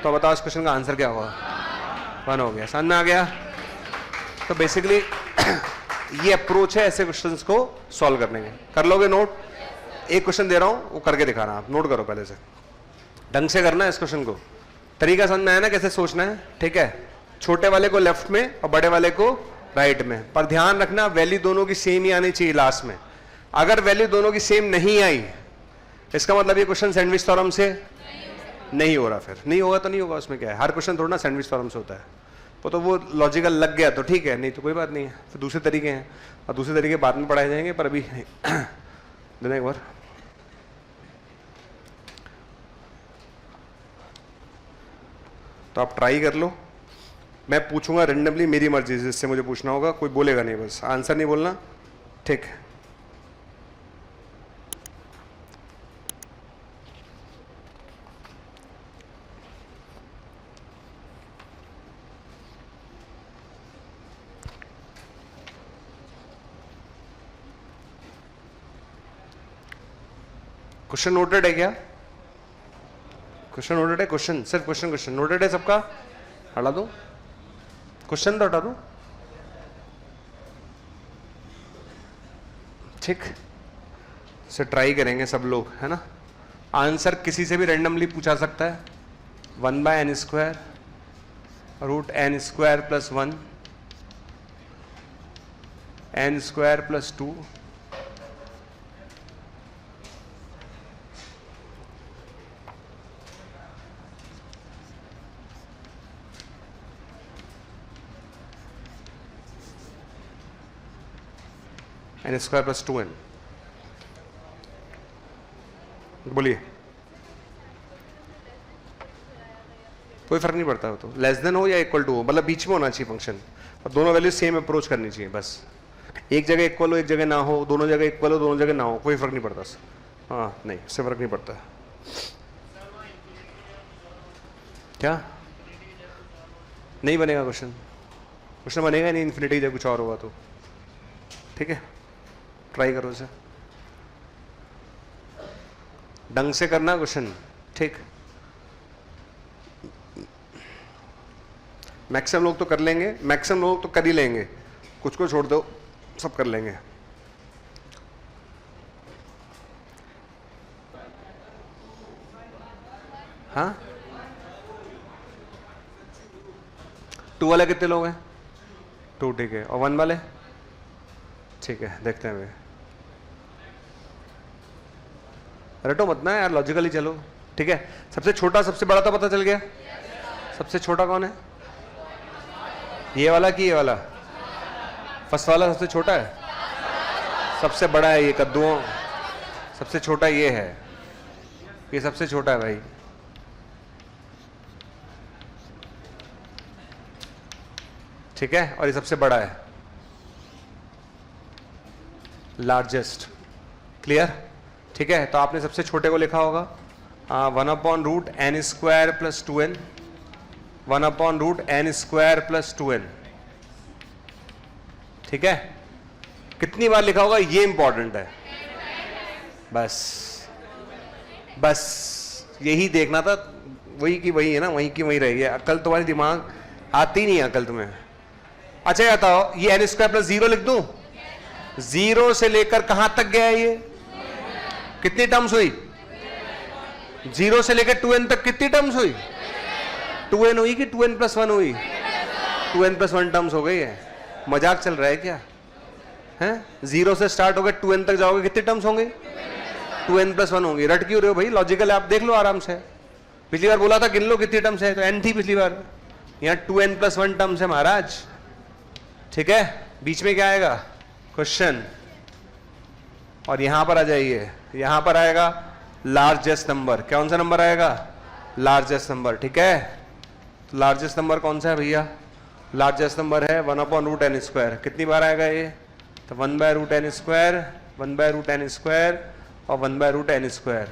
तो बताओ इस क्वेश्चन का आंसर क्या होगा? 1 हो गया, समझ में आ गया। तो बेसिकली ये अप्रोच है ऐसे क्वेश्चंस को सॉल्व करने के। कर लोगे नोट? एक क्वेश्चन दे रहा हूं वो करके दिखाना, आप नोट करो पहले से, ढंग से करना है इस क्वेश्चन को। तरीका समझ में आया ना कैसे सोचना है, ठीक है। छोटे वाले को लेफ्ट में और बड़े वाले को राइट में, पर ध्यान रखना वैल्यू दोनों की सेम ही आनी चाहिए लास्ट में। अगर वैल्यू दोनों की सेम नहीं आई, इसका मतलब ये क्वेश्चन सैंडविच थ्योरम से नहीं हो रहा। फिर नहीं होगा तो नहीं होगा, उसमें क्या है, हर क्वेश्चन थोड़ा ना सैंडविच थ्योरम से होता है। तो वो लॉजिकल लग गया तो ठीक है, नहीं तो कोई बात नहीं है। फिर दूसरे तरीके हैं, और दूसरे तरीके बाद में पढ़ाए जाएंगे, पर अभी देना एक बार। तो आप ट्राई कर लो, मैं पूछूंगा रेंडमली, मेरी मर्जी जिससे मुझे पूछना होगा, कोई बोलेगा नहीं, बस आंसर नहीं बोलना, ठीक। क्वेश्चन नोटेड है क्या? क्वेश्चन नोटेड है? क्वेश्चन सिर्फ क्वेश्चन नोटेड है सबका? हटा दो क्वेश्चन, तो हटा दो, ठीक से ट्राई करेंगे सब लोग, है ना। आंसर किसी से भी रेंडमली पूछा सकता है, 1/n² √n² + 1 n² + 2 n² + 2n। बोलिए, कोई फर्क नहीं पड़ता हो, तो लेस देन हो या इक्वल टू हो, मतलब बीच में होना चाहिए फंक्शन, और दोनों वैल्यू सेम अप्रोच करनी चाहिए बस। एक जगह इक्वल हो, एक जगह ना हो, दोनों जगह इक्वल हो, दोनों जगह ना हो, कोई फर्क नहीं पड़ता। हाँ नहीं, इससे फर्क नहीं पड़ता। क्या नहीं बनेगा क्वेश्चन? क्वेश्चन बनेगा नहीं इन्फिनिटी, जब कुछ और होगा तो, ठीक है। ट्राई करो इसे, ढंग से करना क्वेश्चन, ठीक। मैक्सिमम लोग तो कर लेंगे, मैक्सिमम लोग तो कर ही लेंगे, कुछ को छोड़ दो, सब कर लेंगे। हाँ 2 वाले कितने लोग हैं? 2, ठीक है। और 1 वाले? ठीक है, देखते हैं वे, रटो मत ना यार, लॉजिकली चलो, ठीक है। सबसे छोटा सबसे बड़ा तो पता चल गया। सबसे छोटा कौन है? ये वाला कि ये वाला? फर्स्ट वाला सबसे छोटा है, सबसे बड़ा है ये कद्दुओं, सबसे छोटा ये है, ये सबसे छोटा है भाई, ठीक है। और ये सबसे बड़ा है, लार्जेस्ट, क्लियर, ठीक है। तो आपने सबसे छोटे को लिखा होगा 1/√n² + 2n, 1/√n² + 2n, ठीक है। कितनी बार लिखा होगा ये इंपॉर्टेंट है। बस यही देखना था, वही की वही है ना, वही की वही रहेगी। अकल तुम्हारी दिमाग आती नहीं है अकल तुम्हें। अच्छा ये बताओ, ये n स्क्वायर प्लस 0 लिख दूं? 0 से लेकर कहां तक गया ये? कितनी टर्म्स हुई? 0 से लेकर 2n तक कितनी टर्म्स हुई? 2n हुई कि 2n प्लस 1 हुई? 2n प्लस 1 टर्म्स हो गई है। मजाक चल रहा है क्या? हैं? 0 से स्टार्ट होकर 2n तक जाओगे, कितनी टर्म्स होंगे? 2n प्लस 1 होंगी। रट क्यों रहे हो भाई? लॉजिकल आप देख लो आराम से। पिछली बार बोला था गिन लो कितनी टर्म्स है, तो n थी पिछली बार, यहाँ 2n प्लस 1 टर्म्स है महाराज। ठीक है, बीच में क्या आएगा? क्वेश्चन। और यहां पर आ जाइए, यहां पर आएगा लार्जेस्ट नंबर। कौन सा नंबर आएगा? Largest number. ठीक है, तो लार्जेस्ट नंबर कौन सा है भैया? लार्जेस्ट नंबर है 1/√n स्क्वायर। कितनी बार आएगा ये? तो 1/√n स्क्वायर, 1/√n स्क्वायर और 1/√n स्क्वायर।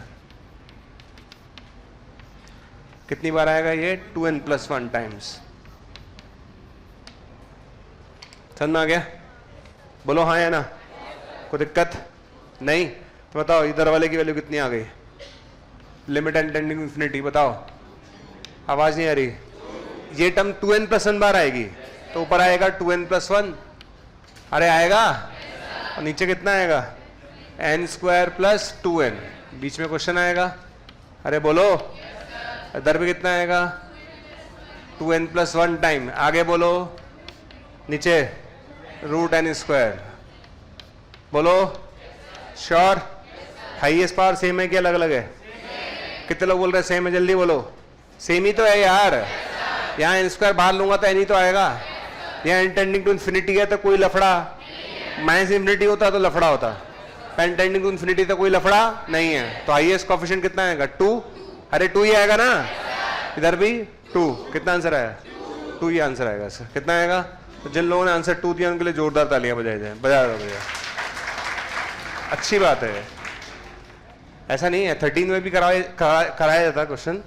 कितनी बार आएगा ये? 2n plus 1 times. समझ में आ गया? बोलो हाँ या ना? कोई दिक्कत नहीं? तो बताओ इधर वाले की वैल्यू कितनी आ गई? Limit and tending infinity. बताओ, आवाज नहीं आ रही। ये टर्म 2n प्लस 1 बार आएगी, तो ऊपर आएगा 2n प्लस 1। अरे आएगा। और नीचे कितना आएगा? n square plus 2n। बीच में क्वेश्चन आएगा। अरे बोलो, इधर भी कितना आएगा? 2n plus 1 time. आगे बोलो, नीचे √n स्क्वायर। बोलो श्योर? हाईएस्ट पावर सेम है कि अलग अलग है? कितने लोग बोल रहे हैं सेम है? जल्दी बोलो। सेम ही तो है यार। यहाँ n स्क्वायर बाहर लूंगा तो n ही तो आएगा। यहाँ n टेंडिंग टू इन्फिनिटी है तो कोई लफड़ा, माइनस इन्फिनिटी होता तो लफड़ा होता। n टेंडिंग टू इन्फिनिटी तो कोई लफड़ा नहीं है। तो हाईएस्ट कोएफिशिएंट कितना आएगा? 2। अरे 2 ही आएगा ना, इधर भी 2। कितना आंसर आया? 2 ही आंसर आएगा सर। कितना आएगा? तो जिन लोगों ने आंसर 2 दिया उनके लिए जोरदार तालियां बजाई जाए। बजा दो भैया, अच्छी बात है। ऐसा नहीं है, 13 में भी कराया जाता क्वेश्चन,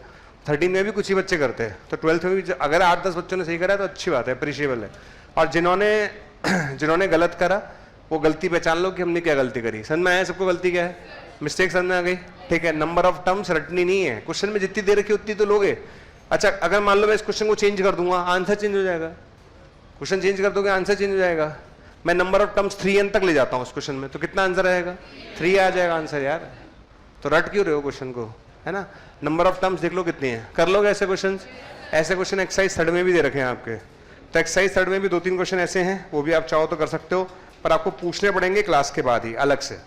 13 में भी कुछ ही बच्चे करते हैं, तो 12th में भी अगर 8-10 बच्चों ने सही करा तो अच्छी बात है, अप्रिशिएबल है। और जिन्होंने गलत करा वो गलती पहचान लो कि हमने क्या गलती करी। समझ में आया सबको गलती क्या है? मिस्टेक समझ में आ गई? ठीक है, नंबर ऑफ टर्म्स रटनी नहीं है, क्वेश्चन में जितनी दे रखी उतनी तो लोगे। अच्छा, अगर मान लो मैं इस क्वेश्चन को चेंज कर दूंगा, आंसर चेंज हो जाएगा। क्वेश्चन चेंज कर दोगे, आंसर चेंज हो जाएगा। मैं नंबर ऑफ टर्म्स 3n तक ले जाता हूँ उस क्वेश्चन में, तो कितना आंसर आएगा? 3 आ जाएगा आंसर यार। तो रट क्यों रहे हो क्वेश्चन को, है ना? नंबर ऑफ टर्म्स देख लो कितनी है, कर लोगे ऐसे क्वेश्चन। ऐसे क्वेश्चन एक्सरसाइज 3rd में भी दे रखे हैं आपके, तो एक्सरसाइज 3rd में भी 2-3 क्वेश्चन ऐसे हैं, वो भी आप चाहो तो कर सकते हो, पर आपको पूछने पड़ेंगे क्लास के बाद ही अलग से।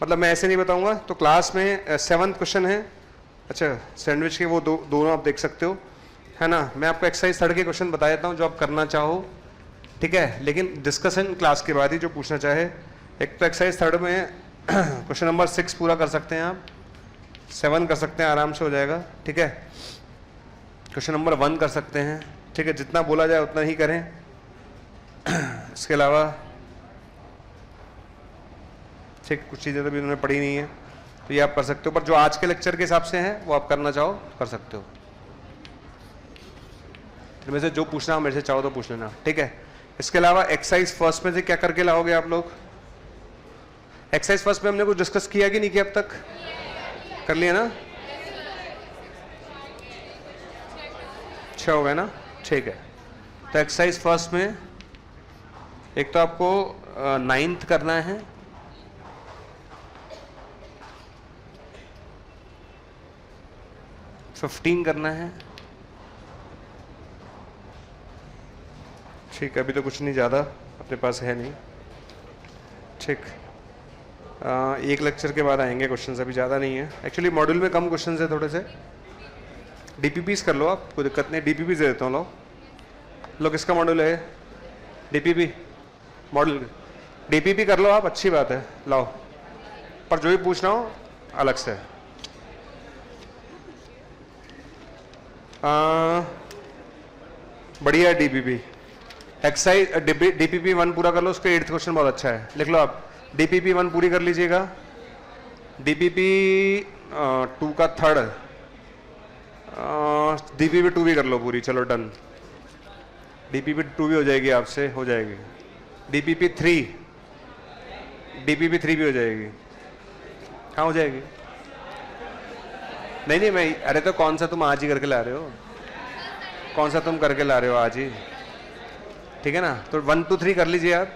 मतलब मैं ऐसे नहीं बताऊंगा। तो क्लास में 7th क्वेश्चन है। अच्छा, सैंडविच के वो दोनों आप देख सकते हो, है ना? मैं आपको एक्सरसाइज 3rd के क्वेश्चन बता देता हूँ जो आप करना चाहो, ठीक है? लेकिन डिस्कशन क्लास के बाद ही, जो पूछना चाहे। एक तो एक्सरसाइज 3rd में क्वेश्चन नंबर 6 पूरा कर सकते हैं आप, 7 कर सकते हैं, आराम से हो जाएगा। ठीक है, क्वेश्चन नंबर 1 कर सकते हैं। ठीक है, जितना बोला जाए उतना ही करें। इसके अलावा ठीक कुछ चीज़ें तो भी उन्होंने पढ़ी नहीं है, तो ये आप कर सकते हो, पर जो आज के लेक्चर के हिसाब से है वो आप करना चाहो कर सकते हो। तो में से जो पूछना हो मेरे से चाहो तो पूछ लेना, ठीक है? इसके अलावा एक्सरसाइज फर्स्ट में से क्या करके लाओगे आप लोग? एक्सरसाइज फर्स्ट में हमने कुछ डिस्कस किया कि नहीं किया अब तक? कर लिया ना? अच्छा हो गया ना? ठीक है, तो एक्सरसाइज फर्स्ट में एक तो आपको 9th करना है, $15 करना है। ठीक है, अभी तो कुछ नहीं ज़्यादा अपने पास है नहीं। ठीक, एक लेक्चर के बाद आएंगे क्वेश्चंस, अभी ज़्यादा नहीं है। एक्चुअली मॉड्यूल में कम क्वेश्चंस है थोड़े से। डीपीपीस कर लो आप, कोई दिक्कत नहीं, डीपीपीस दे देता हूँ। लो किसका मॉड्यूल है? डीपीपी मॉड्यूल, डीपीपी कर लो आप, अच्छी बात है, लाओ। पर जो भी पूछना हो अलग से। बढ़िया डीपीपी एक्सरसाइज। डीपीपी 1 पूरा कर लो, उसका 8th क्वेश्चन बहुत अच्छा है, लिख लो आप। डीपीपी 1 पूरी कर लीजिएगा। डीपीपी 2 का 3rd, डीपीपी 2 भी कर लो पूरी, चलो डन। डीपीपी 2 भी हो जाएगी आपसे, हो जाएगी। डीपीपी 3 डीपीपी 3 भी हो जाएगी। हाँ हो जाएगी। नहीं नहीं मैं, अरे तो कौन सा तुम आज ही करके ला रहे हो, कौन सा तुम करके ला रहे हो आज ही, ठीक है ना। तो 1 2 3 कर लीजिए आप,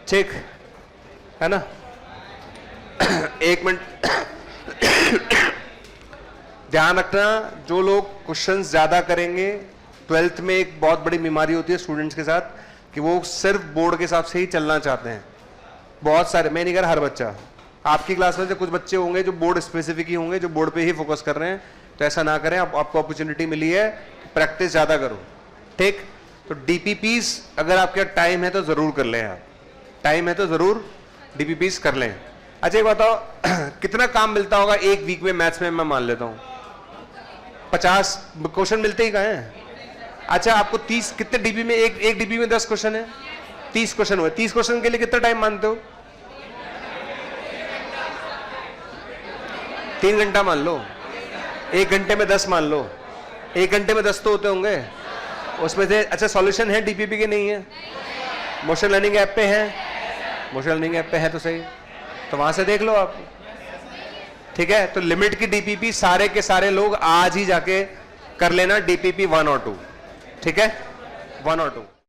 ठीक है ना। एक मिनट ध्यान रखना, जो लोग क्वेश्चंस ज्यादा करेंगे, 12th में एक बहुत बड़ी बीमारी होती है स्टूडेंट्स के साथ कि वो सिर्फ बोर्ड के हिसाब से ही चलना चाहते हैं। बहुत सारे, मैं नहीं कह रहा हर बच्चा, आपकी क्लास में से कुछ बच्चे होंगे जो बोर्ड स्पेसिफिक ही होंगे, जो बोर्ड पे ही फोकस कर रहे हैं, तो ऐसा ना करें। आपको अपॉर्चुनिटी मिली है, प्रैक्टिस ज्यादा करो, ठीक। तो डीपीपीस अगर आपके टाइम है तो जरूर कर लें, आप टाइम है तो जरूर डीपीपीस कर लें। अच्छा एक बताओ, कितना काम मिलता होगा एक वीक में मैथ्स में, मैं मान लेता हूं 50 क्वेश्चन मिलते ही कहाँ हैं। अच्छा आपको 30, कितने डीबी में, एक डीबी में 10 क्वेश्चन है, 30 क्वेश्चन हुए। 30 क्वेश्चन के लिए कितना टाइम मानते हो? 3 घंटा मान लो, 1 घंटे में 10 मान लो, 1 घंटे में 10 तो होते होंगे उसमें से। अच्छा सॉल्यूशन है डीपीपी के? नहीं है। मोशन लर्निंग ऐप पे है, मोशन लर्निंग ऐप पे है तो सही, तो वहां से देख लो आप, ठीक है। तो लिमिट की डीपीपी सारे के सारे लोग आज ही जाके कर लेना, डीपीपी 1 और 2, ठीक है, 1 और 2।